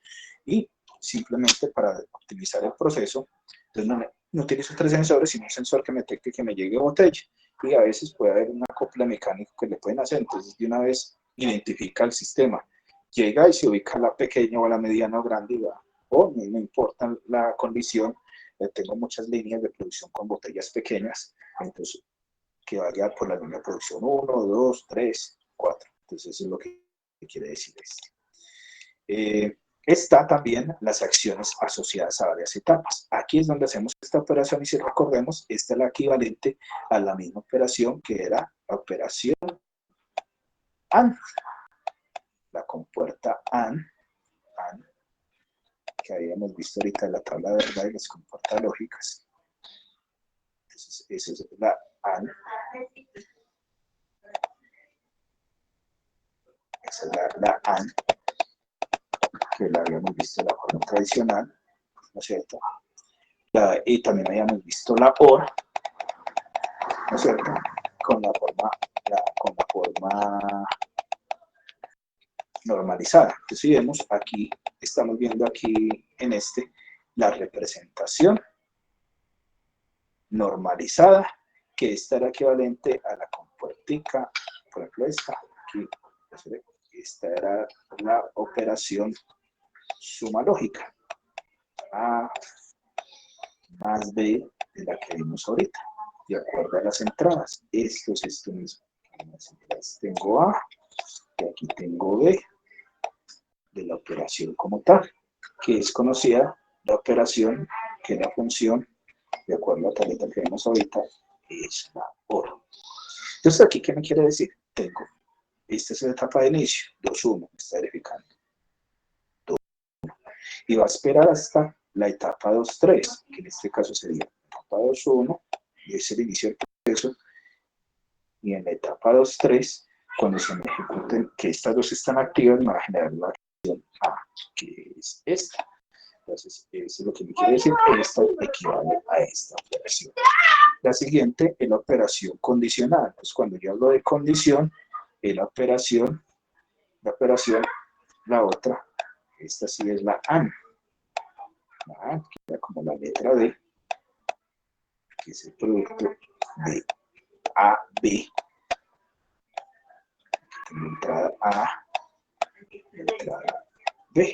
y simplemente para optimizar el proceso, entonces no utilizo 3 sensores, sino un sensor que me detecte que me llegue botella. Y a veces puede haber un acople mecánico que le pueden hacer. Entonces de una vez identifica el sistema. Llega y se ubica la pequeña o la mediana o grande y va. O no importa la condición, tengo muchas líneas de producción con botellas pequeñas, entonces que vaya por la línea de producción 1, 2, 3, 4. Entonces eso es lo que quiere decir esto. Está también las acciones asociadas a varias etapas. Aquí es donde hacemos esta operación y si recordemos, esta es la equivalente a la misma operación que era la operación AND. La compuerta AND AND, que habíamos visto ahorita en la tabla de verdad y las compuertas lógicas. Entonces, esa es la AND. Esa es la AND, que la habíamos visto en la forma tradicional, ¿no es cierto? Y también habíamos visto la OR, ¿no es cierto? Con la forma normalizada. Entonces, si vemos aquí, estamos viendo aquí en la representación normalizada, que esta era equivalente a la compuertica, por ejemplo, esta era la operación suma lógica, A más B de la que vimos ahorita, de acuerdo a las entradas. Esto es esto mismo. Tengo A y aquí tengo B de la operación como tal, que es conocida la operación, que la función, de acuerdo a la tableta que vemos ahorita, es la OR. Entonces, aquí, ¿qué me quiere decir? Tengo, esta es la etapa de inicio, 2, 1, está verificando. 2, 1. Y va a esperar hasta la etapa 2, 3, que en este caso sería la etapa 2, 1, y es el inicio del proceso. Y en la etapa 2, 3, cuando se me ejecuten, que estas dos están activas, me va a generar la acción A, que es esta. Entonces, eso es lo que me quiere decir que esto equivale a esta operación. La siguiente es la operación condicional. Entonces, cuando yo hablo de condición, es la operación, la otra, esta sí es la AND. La AND, que era como la letra D, que es el producto de A, B. Tengo entrada A, entrada B.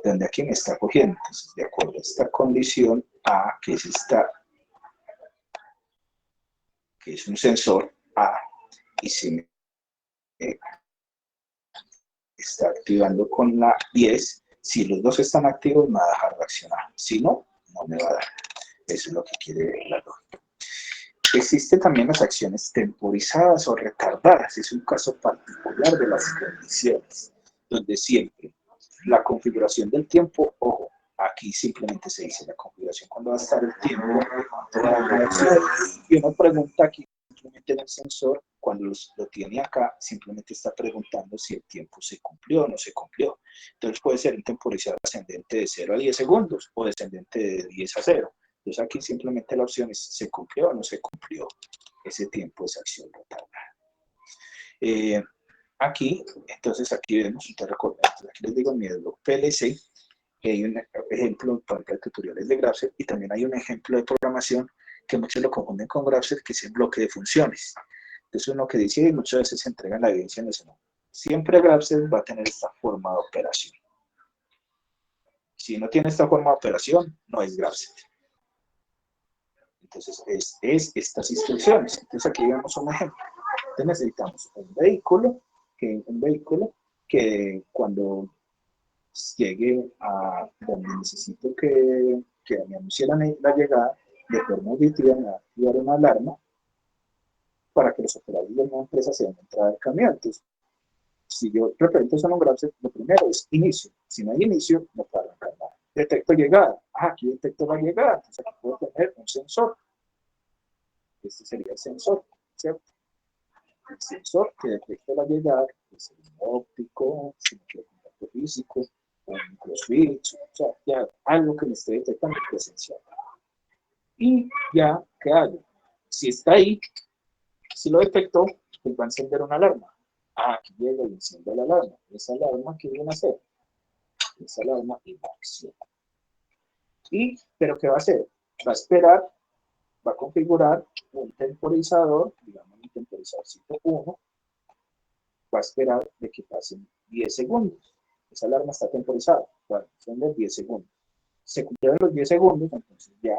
Donde aquí me está cogiendo. Entonces, de acuerdo a esta condición A, que es esta, que es un sensor A, y si me está activando con la 10, si los dos están activos me va a dejar reaccionar, si no, no me va a dar. Eso es lo que quiere la lógica. Existen también las acciones temporizadas o retardadas, es un caso particular de las condiciones, donde siempre la configuración del tiempo, ojo, aquí simplemente se dice la configuración cuando va a estar el tiempo, y uno pregunta aquí simplemente en el sensor, cuando lo tiene acá, simplemente está preguntando si el tiempo se cumplió o no se cumplió. Entonces puede ser un temporizador ascendente de 0 a 10 segundos o descendente de 10 a 0. Entonces aquí simplemente la opción es se cumplió o no se cumplió ese tiempo, esa acción retardada. Aquí, entonces aquí vemos, aquí les digo en mi blog PLC, que hay un ejemplo para tutoriales de Grapher y también hay un ejemplo de programación que muchos lo confunden con Grapher, que es el bloque de funciones. Entonces uno que dice, y muchas veces se entrega la evidencia en eso, no. Siempre Grapher va a tener esta forma de operación. Si no tiene esta forma de operación, no es Grapher. Entonces, es estas instrucciones. Entonces, aquí vemos un ejemplo. Entonces, necesitamos un vehículo que cuando llegue a donde necesito que me anuncie la llegada, de forma auditiva me va a activar una alarma para que los operadores de una empresa se den entrada del camión. Entonces, si yo represento eso en un Grapher, lo primero es inicio. Si no hay inicio, no puedo arrancar nada. Detecto llegada. Aquí detecto la llegada. Entonces, aquí puedo tener un sensor. Este sería el sensor, ¿cierto? El sensor que detecta la llegada, que es el óptico, el contacto físico, un microswitch, o sea, ya algo que me esté detectando presencial. Y ya, ¿qué hago? Si está ahí, si lo detectó, pues va a encender una alarma. Aquí llega y enciende la alarma. Esa alarma, ¿qué viene a hacer? Esa alarma y va a accionar. ¿Pero qué va a hacer? Va a esperar, va a configurar un temporizador, digamos un temporizadorcito 1, va a esperar de que pasen 10 segundos. Esa alarma está temporizada, son los 10 segundos. Se cumplieron los 10 segundos, entonces ya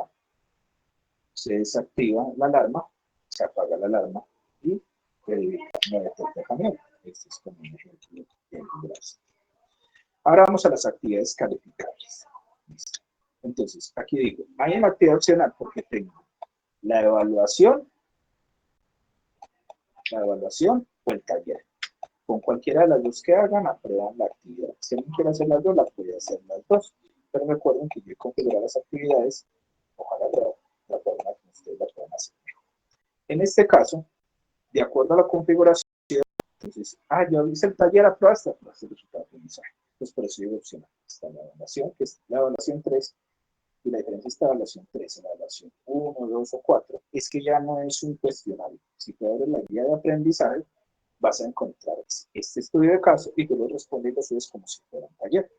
se desactiva la alarma, se apaga la alarma y no detecta también. Este es como un ejemplo de gracia. Ahora vamos a las actividades calificables. Entonces, aquí digo, hay una actividad opcional porque tengo la evaluación o el taller. Con cualquiera de las dos que hagan, aprueban la actividad. Si alguien quiere hacer las dos, las puede hacer las dos. Pero recuerden que yo he configurado las actividades, ojalá la forma que ustedes la puedan hacer. En este caso, de acuerdo a la configuración, entonces, yo hice el taller, aprobaste el resultado de aprendizaje. Entonces, por eso digo opcional. Está la evaluación, que es la evaluación 3, y la diferencia está la evaluación 3 en la evaluación 1, 2 o 4, es que ya no es un cuestionario. Si tú abres la guía de aprendizaje, vas a encontrar este estudio de caso y tú lo respondes y lo subes como si fuera un taller.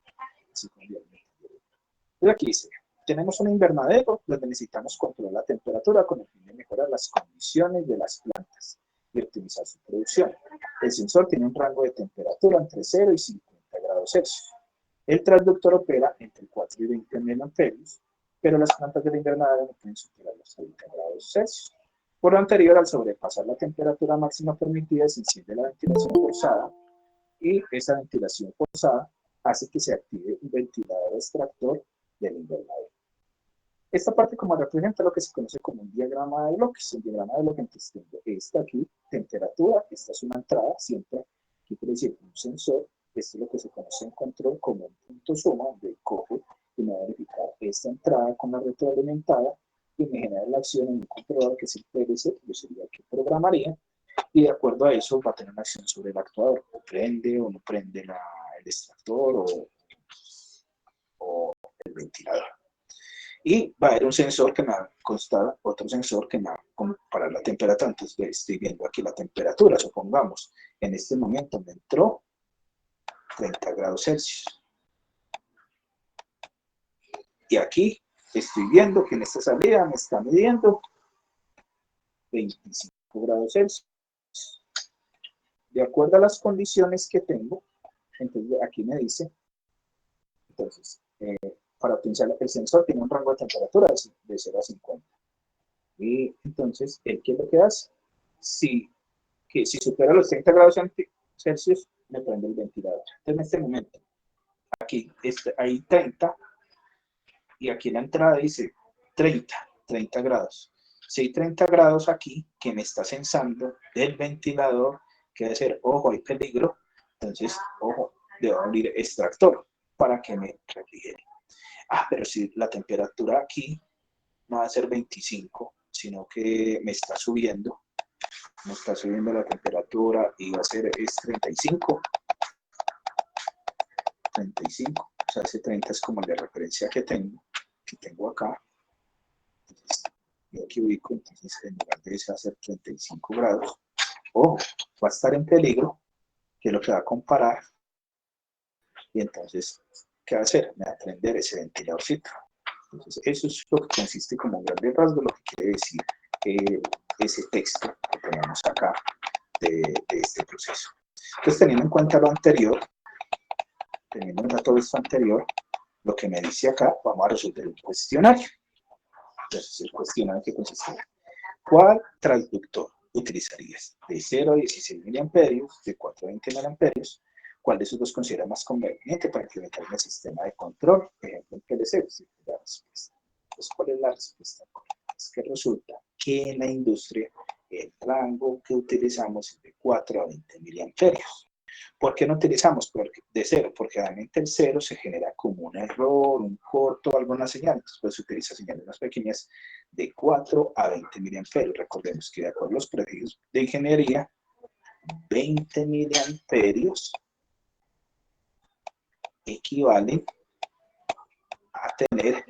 Así como entonces aquí dice, tenemos un invernadero donde necesitamos controlar la temperatura con el fin de mejorar las condiciones de las plantas y optimizar su producción. El sensor tiene un rango de temperatura entre 0 y 50 grados Celsius. El transductor opera entre 4 y 20 miliamperios, pero las plantas del invernadero no pueden superar los 30 grados Celsius. Por lo anterior, al sobrepasar la temperatura máxima permitida, se enciende la ventilación forzada y esa ventilación forzada hace que se active un ventilador extractor del invernadero. Esta parte como representa lo que se conoce como un diagrama de bloques. Un diagrama de bloques, entonces tengo esta aquí, temperatura, esta es una entrada, siempre, aquí quiere decir un sensor, esto es lo que se conoce en control como un punto suma, donde coge y me va a verificar esta entrada con la retroalimentada y me genera la acción en un controlador que es el PLC, que yo sería el que programaría, y de acuerdo a eso va a tener una acción sobre el actuador, o prende o no prende el extractor o el ventilador. Y va a haber un sensor que me va a constar, otro sensor que me va a comparar la temperatura. Entonces estoy viendo aquí la temperatura, supongamos, en este momento me entró 30 grados Celsius. Y aquí estoy viendo que en esta salida me está midiendo 25 grados Celsius. De acuerdo a las condiciones que tengo, entonces aquí me dice, entonces, para optimizar el sensor tiene un rango de temperatura de 0 a 50. Y entonces, ¿qué es lo que hace? Si supera los 30 grados Celsius, me prende el ventilador. Entonces, en este momento, aquí hay 30, y aquí en la entrada dice 30 grados. Si hay 30 grados aquí, que me está censando del ventilador, que debe ser, ojo, hay peligro, entonces, ojo, debo abrir extractor para que me refrigere. Pero si la temperatura aquí no va a ser 25, sino que me está subiendo la temperatura y va a ser 35. O sea, ese 30 es como la referencia que tengo acá. Entonces, yo aquí ubico, entonces en lugar de ese va a ser 35 grados. O va a estar en peligro, que es lo que va a comparar. Y entonces, ¿qué va a hacer? Me va a prender ese ventiladorcito. Entonces, eso es lo que consiste como un gran rasgo, lo que quiere decir ese texto que tenemos acá de este proceso. Entonces, teniendo en cuenta lo anterior, teniendo en cuenta todo esto anterior, lo que me dice acá, vamos a resolver un cuestionario. Entonces, el cuestionario que consiste en ¿cuál transductor utilizarías? De 0 a 16 miliamperios, de 4 a 20 miliamperios, ¿cuál de esos dos considera más conveniente para implementar en el sistema de control? Por ejemplo, el PLC. La respuesta. Entonces, ¿cuál es la respuesta correcta? Es que resulta que en la industria el rango que utilizamos es de 4 a 20 miliamperios. ¿Por qué no utilizamos de 0? Porque realmente el 0 se genera como un error, un corto, alguna señal. Entonces, pues, se utiliza señales más pequeñas de 4 a 20 miliamperios. Recordemos que de acuerdo a los prejuicios de ingeniería, 20 miliamperios equivalen a tener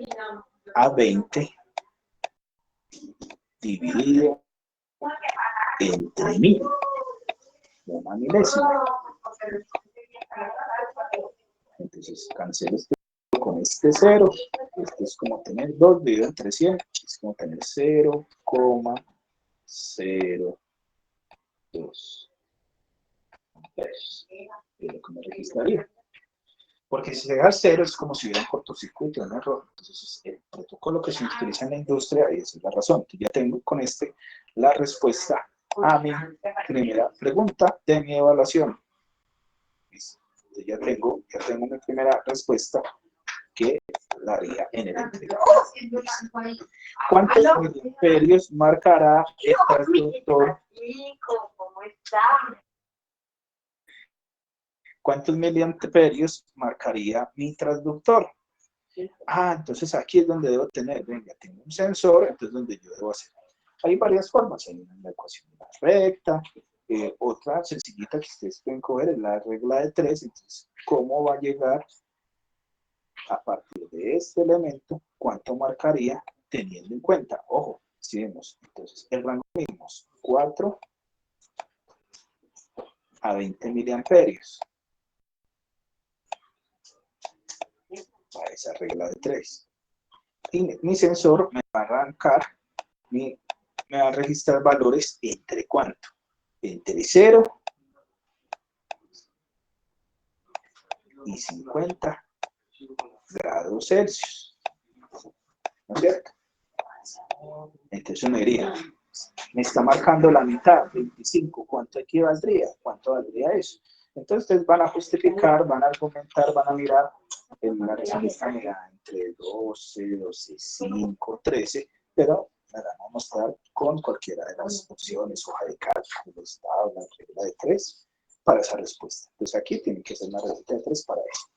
a 20 dividido entre 1000. Una milésima. Entonces cancelo este con este 0. Esto es como tener 2 dividido entre 100. Es como tener 0,02. Es lo que me registraría. Porque si se deja 0 es como si hubiera un cortocircuito, un error. Entonces, el protocolo que se utiliza en la industria, y esa es la razón. Entonces, ya tengo con la respuesta a mi primera pregunta de mi evaluación. Entonces, ya tengo mi primera respuesta que la haría en el entregado. ¿Cuántos miliamperios marcará el transductor? ¿Cuántos miliamperios marcaría mi transductor? Entonces aquí es donde debo tener, venga, tengo un sensor, entonces donde yo debo hacer. Hay varias formas, hay una ecuación de la recta, otra sencillita que ustedes pueden coger es la regla de 3, entonces, ¿cómo va a llegar a partir de este elemento? ¿Cuánto marcaría teniendo en cuenta? Ojo, si vemos, entonces el rango mínimo es 4 a 20 miliamperios. A esa regla de 3. Y mi sensor me va a arrancar, me va a registrar valores entre ¿cuánto? Entre 0 y 50 grados Celsius. ¿No es cierto? Entonces uno diría, me está marcando la mitad, 25, ¿cuánto equivaldría? ¿Cuánto valdría eso? Entonces ustedes van a justificar, van a argumentar, van a mirar la respuesta entre 12, 12, 5, 13, pero me van a mostrar con cualquiera de las opciones, hoja de cálculos, tabla, regla de 3, para esa respuesta. Entonces aquí tiene que ser una regla de 3 para eso.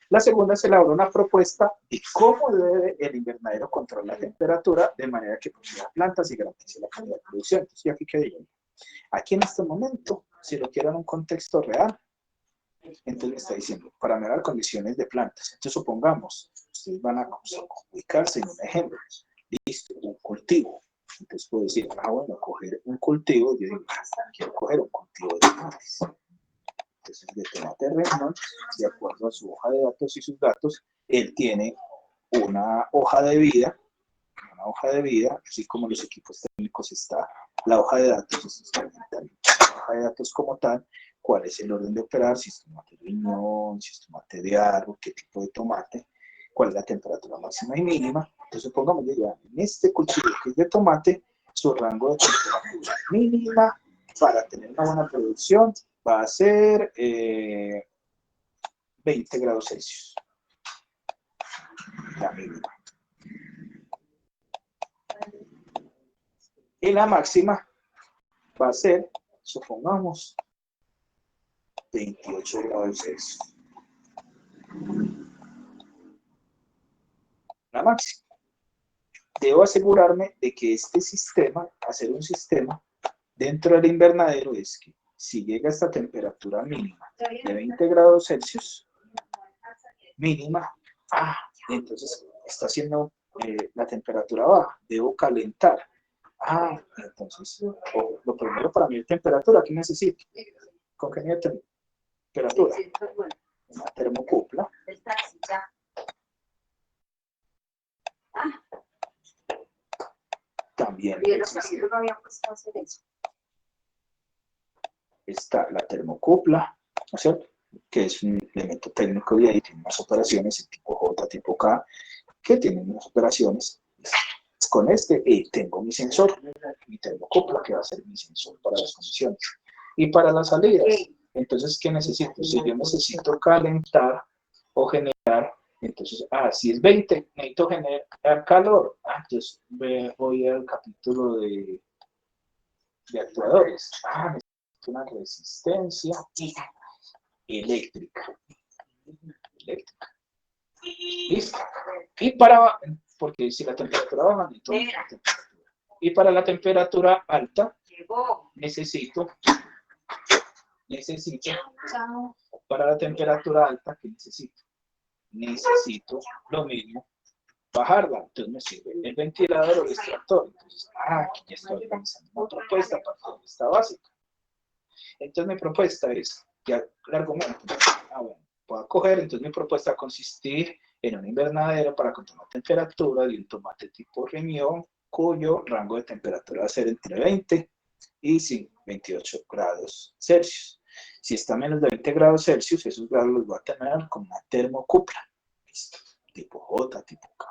La segunda se elabora una propuesta de cómo debe el invernadero controlar la temperatura de manera que produzca plantas y garantice la calidad de producción. Entonces, aquí que digo, aquí en este momento, si lo quiero en un contexto real, entonces me está diciendo, para mejorar condiciones de plantas. Entonces, supongamos, ustedes van a ubicarse en un ejemplo. Listo, un cultivo. Entonces puedo decir, bueno, coger un cultivo, yo digo, quiero coger un cultivo de tomates. Entonces, de tomate Reynolds, de acuerdo a su hoja de datos y sus datos, él tiene una hoja de vida, así como los equipos técnicos está la hoja de datos, la hoja de datos como tal, cuál es el orden de operar, si es tomate de riñón, si es tomate de árbol, qué tipo de tomate, cuál es la temperatura máxima y mínima. Entonces, pongamos ya en este cultivo que es de tomate, su rango de temperatura mínima para tener una buena producción va a ser 20 grados Celsius. La mínima. Y la máxima va a ser, supongamos, 28 grados Celsius. La máxima. Debo asegurarme de que este sistema, hacer un sistema dentro del invernadero, es que si llega a esta temperatura mínima de 20 grados Celsius, mínima, entonces está haciendo la temperatura baja, debo calentar. Entonces, lo primero para medir temperatura, ¿qué necesito? ¿Con qué nivel de temperatura? Una termocupla. También está la termocupla, ¿no es cierto? Que es un elemento técnico de ahí, tiene unas operaciones tipo J, tipo K, que tienen unas operaciones. Con este tengo mi sensor, mi termocupla, que va a ser mi sensor para las condiciones. Y para las salidas, entonces, ¿qué necesito? Si yo necesito calentar o generar, entonces, si es 20, necesito generar calor. Entonces voy al capítulo de actuadores. Necesito una resistencia eléctrica. ¿Listo? Y porque si la temperatura baja, necesito la temperatura. Y para la temperatura alta, necesito, para la temperatura alta, ¿qué necesito? Necesito lo mismo, bajarla. Entonces me sirve el ventilador o el extractor. Entonces, aquí ya estoy organizando una propuesta para esta básica. Entonces mi propuesta es, ya el argumento, bueno, puedo coger, entonces mi propuesta va a consistir en un invernadero para controlar la temperatura de un tomate tipo riñón, cuyo rango de temperatura va a ser entre 20 y 28 grados Celsius. Si está a menos de 20 grados Celsius, esos grados los voy a tener con una termocupla. ¿Listo? Tipo J, tipo K.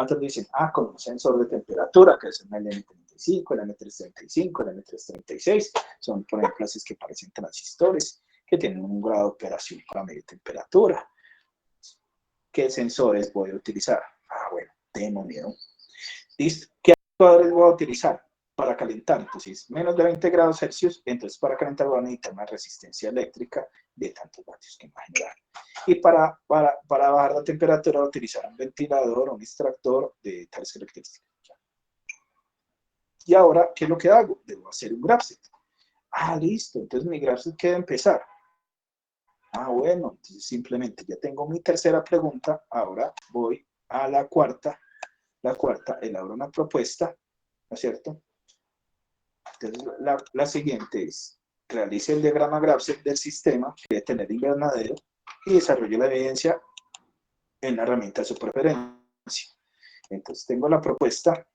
Otros dicen, con un sensor de temperatura, que es el M35, el M335, el M336. Son, por ejemplo, esos que parecen transistores, que tienen un grado de operación para medir temperatura. ¿Qué sensores voy a utilizar? Bueno, tengo miedo. ¿Listo? ¿Qué actuadores voy a utilizar? para calentar. Entonces, menos de 20 grados Celsius, entonces para calentar van a necesitar una resistencia eléctrica de tantos vatios que va a generar. Y para bajar la temperatura, utilizar un ventilador o un extractor de tales características. Y ahora, ¿qué es lo que hago? Debo hacer un graph set. Ah, listo, entonces mi graph set queda empezar. Ah, bueno, entonces simplemente ya tengo mi tercera pregunta, ahora voy a la cuarta. La cuarta, elaboro una propuesta, ¿no es cierto? Entonces, la siguiente es, realice el diagrama GraphSet del sistema que debe tener invernadero y desarrolle la evidencia en la herramienta de su preferencia. Entonces, tengo la propuesta.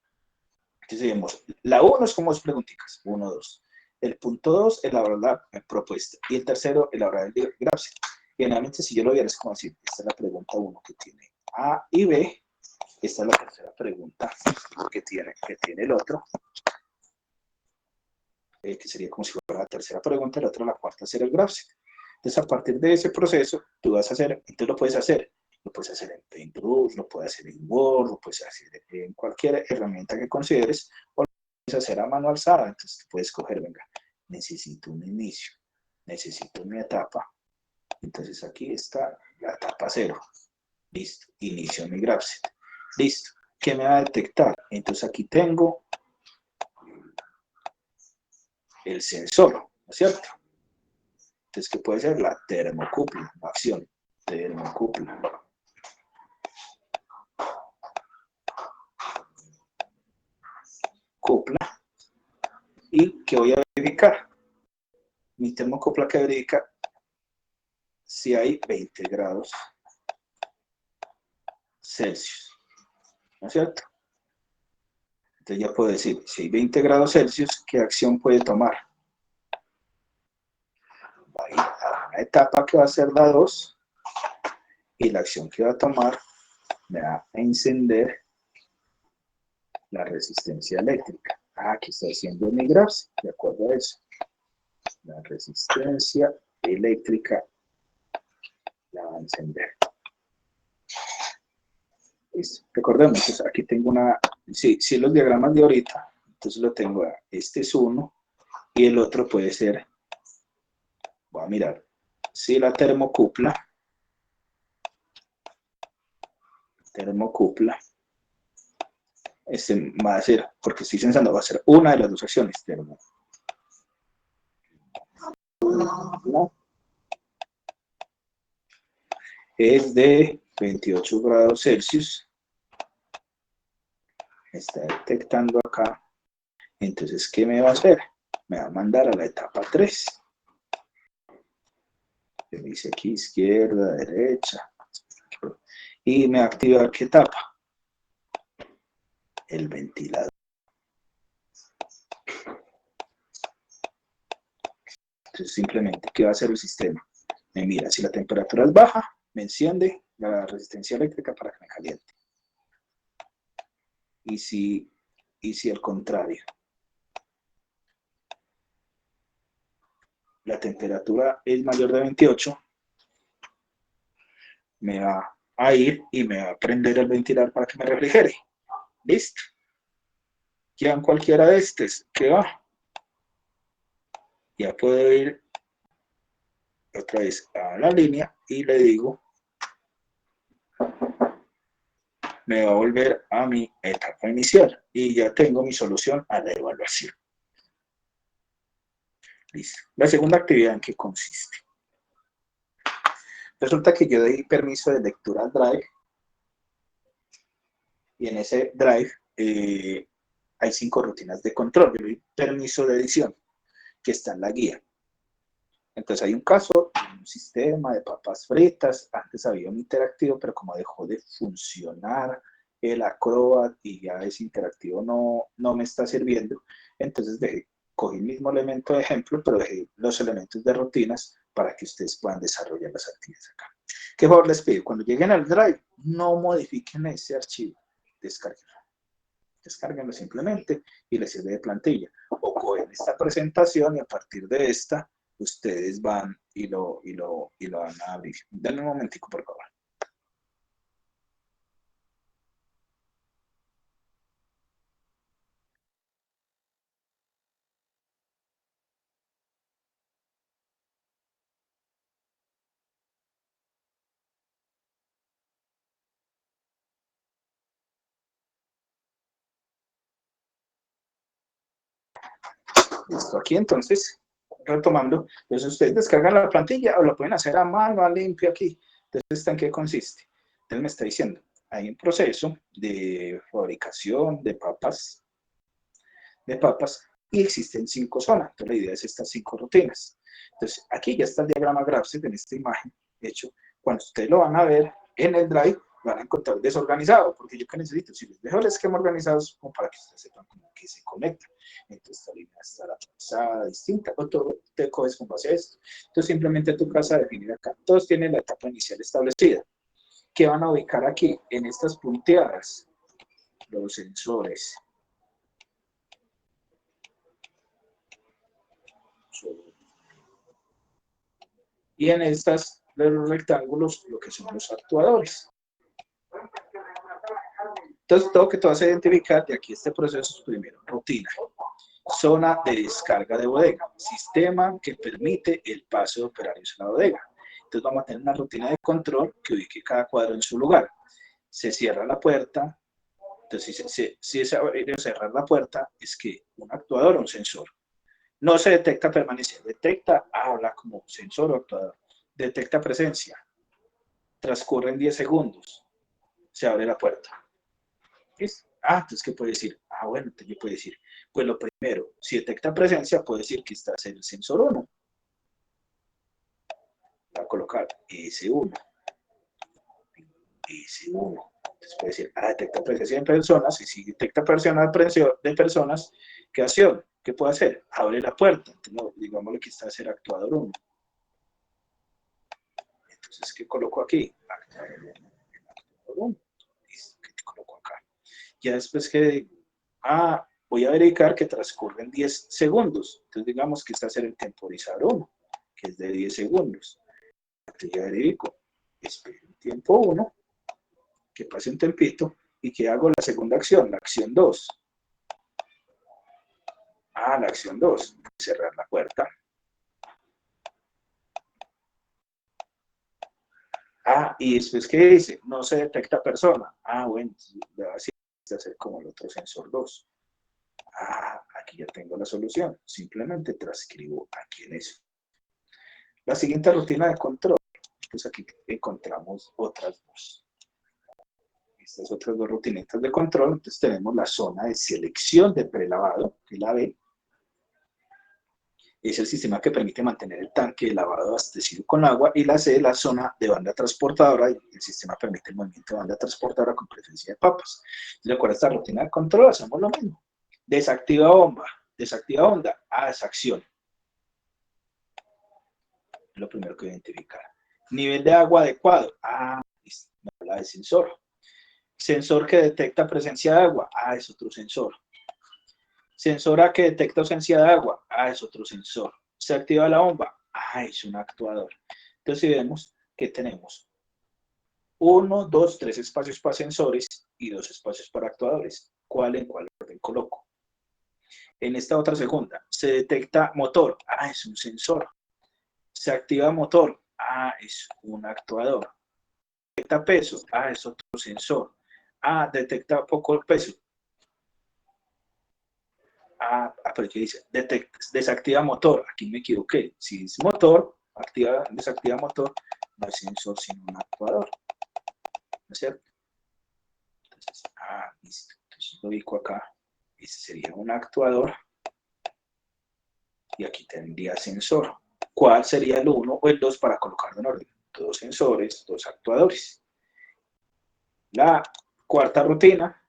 Entonces, vemos, la 1 es como dos preguntitas, 1, 2. El punto 2, elaborar la propuesta. Y el tercero, elaborar el GraphSet. Generalmente, si yo lo viera, es como decir, esta es la pregunta 1 que tiene A y B. Esta es la tercera pregunta que tiene el otro. Que sería como si fuera la tercera pregunta, la otra, la cuarta, será el GraphSet. Entonces, a partir de ese proceso, tú vas a hacer, entonces lo puedes hacer en Paintbrush, lo puedes hacer en Word, lo puedes hacer en cualquier herramienta que consideres, o lo puedes hacer a mano alzada. Entonces, tú puedes coger, venga, necesito un inicio, necesito una etapa. Entonces, aquí está la etapa 0. Listo, inicio mi GraphSet. Listo, ¿qué me va a detectar? Entonces, aquí tengo el sensor, ¿no es cierto? Entonces, ¿qué puede ser? La termocupla, acción, termocupla. Cupla. ¿Y qué voy a verificar? Mi termocupla que verifica si hay 20 grados Celsius, ¿no es cierto? Entonces ya puedo decir, si hay 20 grados Celsius, ¿qué acción puede tomar? Va a ir a una etapa que va a ser la 2, y la acción que va a tomar me va a encender la resistencia eléctrica. Ah, aquí está haciendo mi graph, de acuerdo a eso. La resistencia eléctrica la va a encender. Listo. Recordemos, pues aquí tengo una, si los diagramas de ahorita, entonces lo tengo, este es uno, y el otro puede ser, voy a mirar, si la termocupla, este va a ser, porque estoy pensando, va a ser una de las dos acciones, termocupla, es de 28 grados Celsius, está detectando acá. Entonces, ¿qué me va a hacer? Me va a mandar a la etapa 3. Me dice aquí izquierda, derecha. Y me va a activar ¿qué etapa? El ventilador. Entonces, simplemente, ¿qué va a hacer el sistema? Me mira, si la temperatura es baja, me enciende la resistencia eléctrica para que me caliente. Y si al contrario, la temperatura es mayor de 28, me va a ir y me va a prender el ventilador para que me refrigere. ¿Listo? Ya en cualquiera de estos, ¿qué va? Ya puedo ir otra vez a la línea y le digo, me va a volver a mi etapa inicial y ya tengo mi solución a la evaluación. Listo. La segunda actividad, ¿en qué consiste? Resulta que yo doy permiso de lectura al Drive y en ese Drive hay 5 rutinas de control. Yo doy permiso de edición que está en la guía. Entonces hay un caso, un sistema de papas fritas. Antes había un interactivo, pero como dejó de funcionar el Acrobat y ya ese interactivo no me está sirviendo, entonces cogí el mismo elemento de ejemplo, pero dejé los elementos de rutinas para que ustedes puedan desarrollar las actividades acá. ¿Qué favor les pido? Cuando lleguen al Drive, no modifiquen ese archivo, descárguenlo simplemente y les sirve de plantilla. O cogen esta presentación y a partir de esta, ustedes van y lo van a abrir. Denme un momentico, por favor. Listo, aquí entonces, retomando, entonces ustedes descargan la plantilla o lo pueden hacer a mano, a limpio aquí. Entonces, ¿en qué consiste? Entonces me está diciendo, hay un proceso de fabricación de papas y existen 5 zonas. Entonces, la idea es estas 5 rutinas. Entonces, aquí ya está el diagrama Graphic en esta imagen hecho. Cuando ustedes lo van a ver en el Drive, van a encontrar desorganizado, porque yo que necesito, si les dejo el esquema organizado, como para que ustedes sepan cómo que se conecta. Entonces, esta línea estará atravesada, distinta, o todo te coges con base a esto. Entonces, simplemente tú vas a definir acá. Todos tienen la etapa inicial establecida. ¿Qué van a ubicar aquí? En estas punteadas, los sensores. Y en estas de los rectángulos, lo que son los actuadores. Entonces, todo que tú vas a identificar de aquí este proceso es primero, rutina, zona de descarga de bodega, sistema que permite el paso de operarios a la bodega. Entonces, vamos a tener una rutina de control que ubique cada cuadro en su lugar. Se cierra la puerta. Entonces, si es cerrar la puerta, es que un actuador o un sensor. No se detecta permanencia, detecta, habla como sensor o actuador. Detecta presencia, transcurren 10 segundos, se abre la puerta. ¿Listo? Entonces, ¿qué puede decir? Bueno, entonces yo puedo decir, pues lo primero, si detecta presencia, puede decir que está en el sensor 1. Va a colocar S1. S1. Entonces puede decir, detecta presencia de personas, y si detecta presencia de personas, ¿qué acción? ¿Qué puede hacer? Abre la puerta. Entonces, no, digámosle que está el actuador 1. Entonces, ¿qué coloco aquí? Actuador 1. Listo, ¿qué coloco acá? Ya después que voy a verificar que transcurren 10 segundos. Entonces, digamos que está el temporizador 1, que es de 10 segundos. Entonces, ya verifico, espero un tiempo 1, que pase un tempito, y que hago la segunda acción, la acción 2. La acción 2, cerrar la puerta. Y después, ¿qué dice? No se detecta persona. Bueno, así es hacer como el otro sensor 2. Aquí ya tengo la solución. Simplemente transcribo aquí en eso. La siguiente rutina de control. Pues aquí encontramos otras dos. Estas otras dos rutinitas de control. Entonces tenemos la zona de selección de prelavado, que es la B. Es el sistema que permite mantener el tanque de lavado abastecido con agua. Y la C, la zona de banda transportadora. Y el sistema permite el movimiento de banda transportadora con presencia de papas. De acuerdo a esta rutina de control, hacemos lo mismo. Desactiva bomba. Desactiva onda. Es acción. Es lo primero que identificar. Nivel de agua adecuado. Me habla de sensor. Sensor que detecta presencia de agua. Es otro sensor. Sensora que detecta ausencia de agua. Es otro sensor. Se activa la bomba. Es un actuador. Entonces, si vemos que tenemos 1, 2, 3 espacios para sensores y 2 espacios para actuadores. ¿Cuál en cuál orden coloco? En esta otra segunda, se detecta motor. Es un sensor. Se activa motor. Es un actuador. Detecta peso. Es otro sensor. Detecta poco peso. Pero aquí dice, desactiva motor. Aquí me equivoqué. Si es motor, desactiva motor, no es sensor, sino un actuador. ¿No es cierto? Entonces, listo. Entonces lo ubico acá. Este sería un actuador. Y aquí tendría sensor. ¿Cuál sería el 1 o el 2 para colocarlo en orden? 2 sensores, 2 actuadores. La cuarta rutina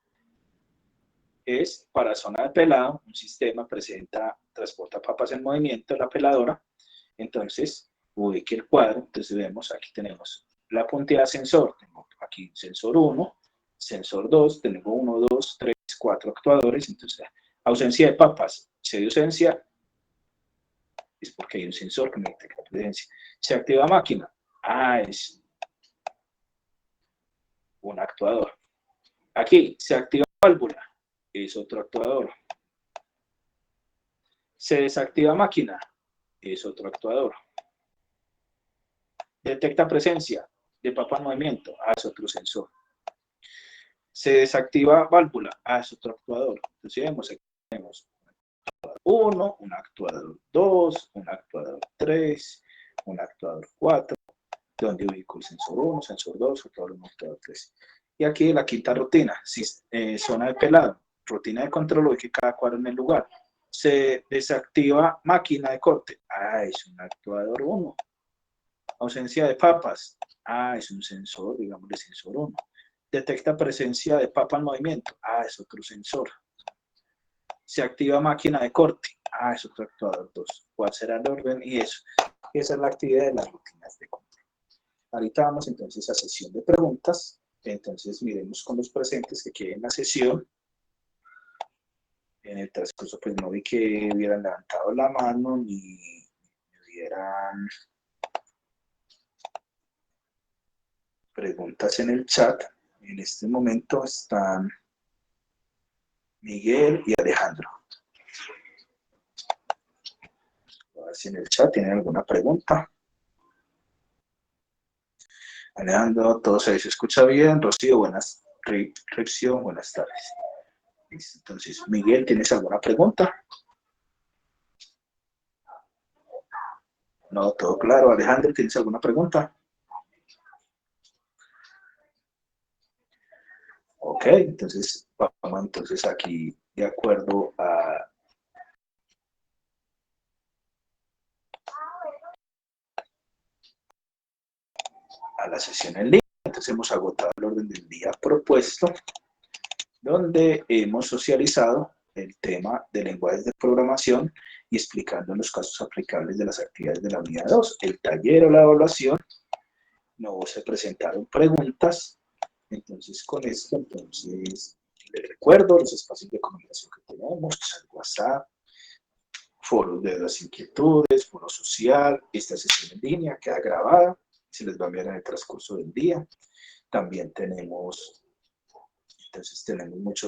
es para zona de pelado. Un sistema transporta papas en movimiento, la peladora. Entonces, ubique el cuadro. Entonces vemos, aquí tenemos la punteada sensor. Tengo aquí sensor 1, sensor 2, tengo 1, 2, 3, 4 actuadores. Entonces, ausencia de papas. Si hay ausencia, es porque hay un sensor que me detecta presencia. Se activa máquina. Es un actuador. Aquí se activa válvula. Es otro actuador. Se desactiva máquina. Es otro actuador. Detecta presencia de papa en movimiento. Es otro sensor. Se desactiva válvula. Es otro actuador. Entonces vemos, aquí tenemos 1, un actuador 2, un actuador 3, un actuador 4, donde ubico el sensor 1, sensor 2, actuador 1, actuador 3. Y aquí la quinta rutina, zona de pelado, rutina de control, ubique cada cuadro en el lugar. Se desactiva máquina de corte, es un actuador 1. Ausencia de papas, es un sensor, digamos de sensor 1. Detecta presencia de papa en movimiento, es otro sensor. Se activa máquina de corte, es otro actuador 2. ¿Cuál será el orden? Y eso. Esa es la actividad de las rutinas de control. Ahorita vamos entonces a sesión de preguntas. Entonces miremos con los presentes que queden en la sesión. En el transcurso pues no vi que hubieran levantado la mano ni hubieran preguntas en el chat. En este momento están Miguel y Alejandro. A ver si en el chat tienen alguna pregunta. Alejandro, todo se escucha bien. Rocío, buenas tardes. Entonces, Miguel, ¿tienes alguna pregunta? No, todo claro. Alejandro, ¿tienes alguna pregunta? Ok, entonces vamos entonces aquí de acuerdo a la sesión en línea. Entonces hemos agotado el orden del día propuesto, donde hemos socializado el tema de lenguajes de programación y explicando los casos aplicables de las actividades de la unidad 2. El taller o la evaluación, no se presentaron preguntas. Entonces, con esto, entonces, les recuerdo los espacios de comunicación que tenemos, el WhatsApp, foros de las inquietudes, foro social, esta sesión en línea queda grabada, se les va a enviar en el transcurso del día. También tenemos, entonces tenemos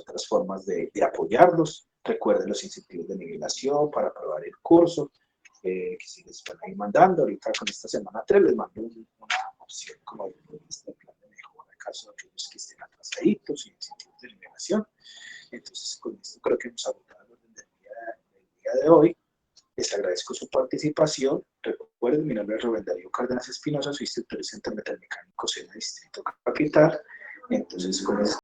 otras formas de apoyarlos. Recuerden los incentivos de nivelación para aprobar el curso, que si les van a ir mandando, ahorita con esta semana 3 les mando una opción como de este plan de mejora en caso de aquellos que estén atrasaditos y incentivos de nivelación. Entonces, con esto creo que hemos agotado el orden del día de hoy. Les agradezco su participación. Recuerden, mi nombre es Rubén Darío Cárdenas Espinosa, soy instructor de Centro Metalmecánico en el Distrito Capital. Entonces, con esto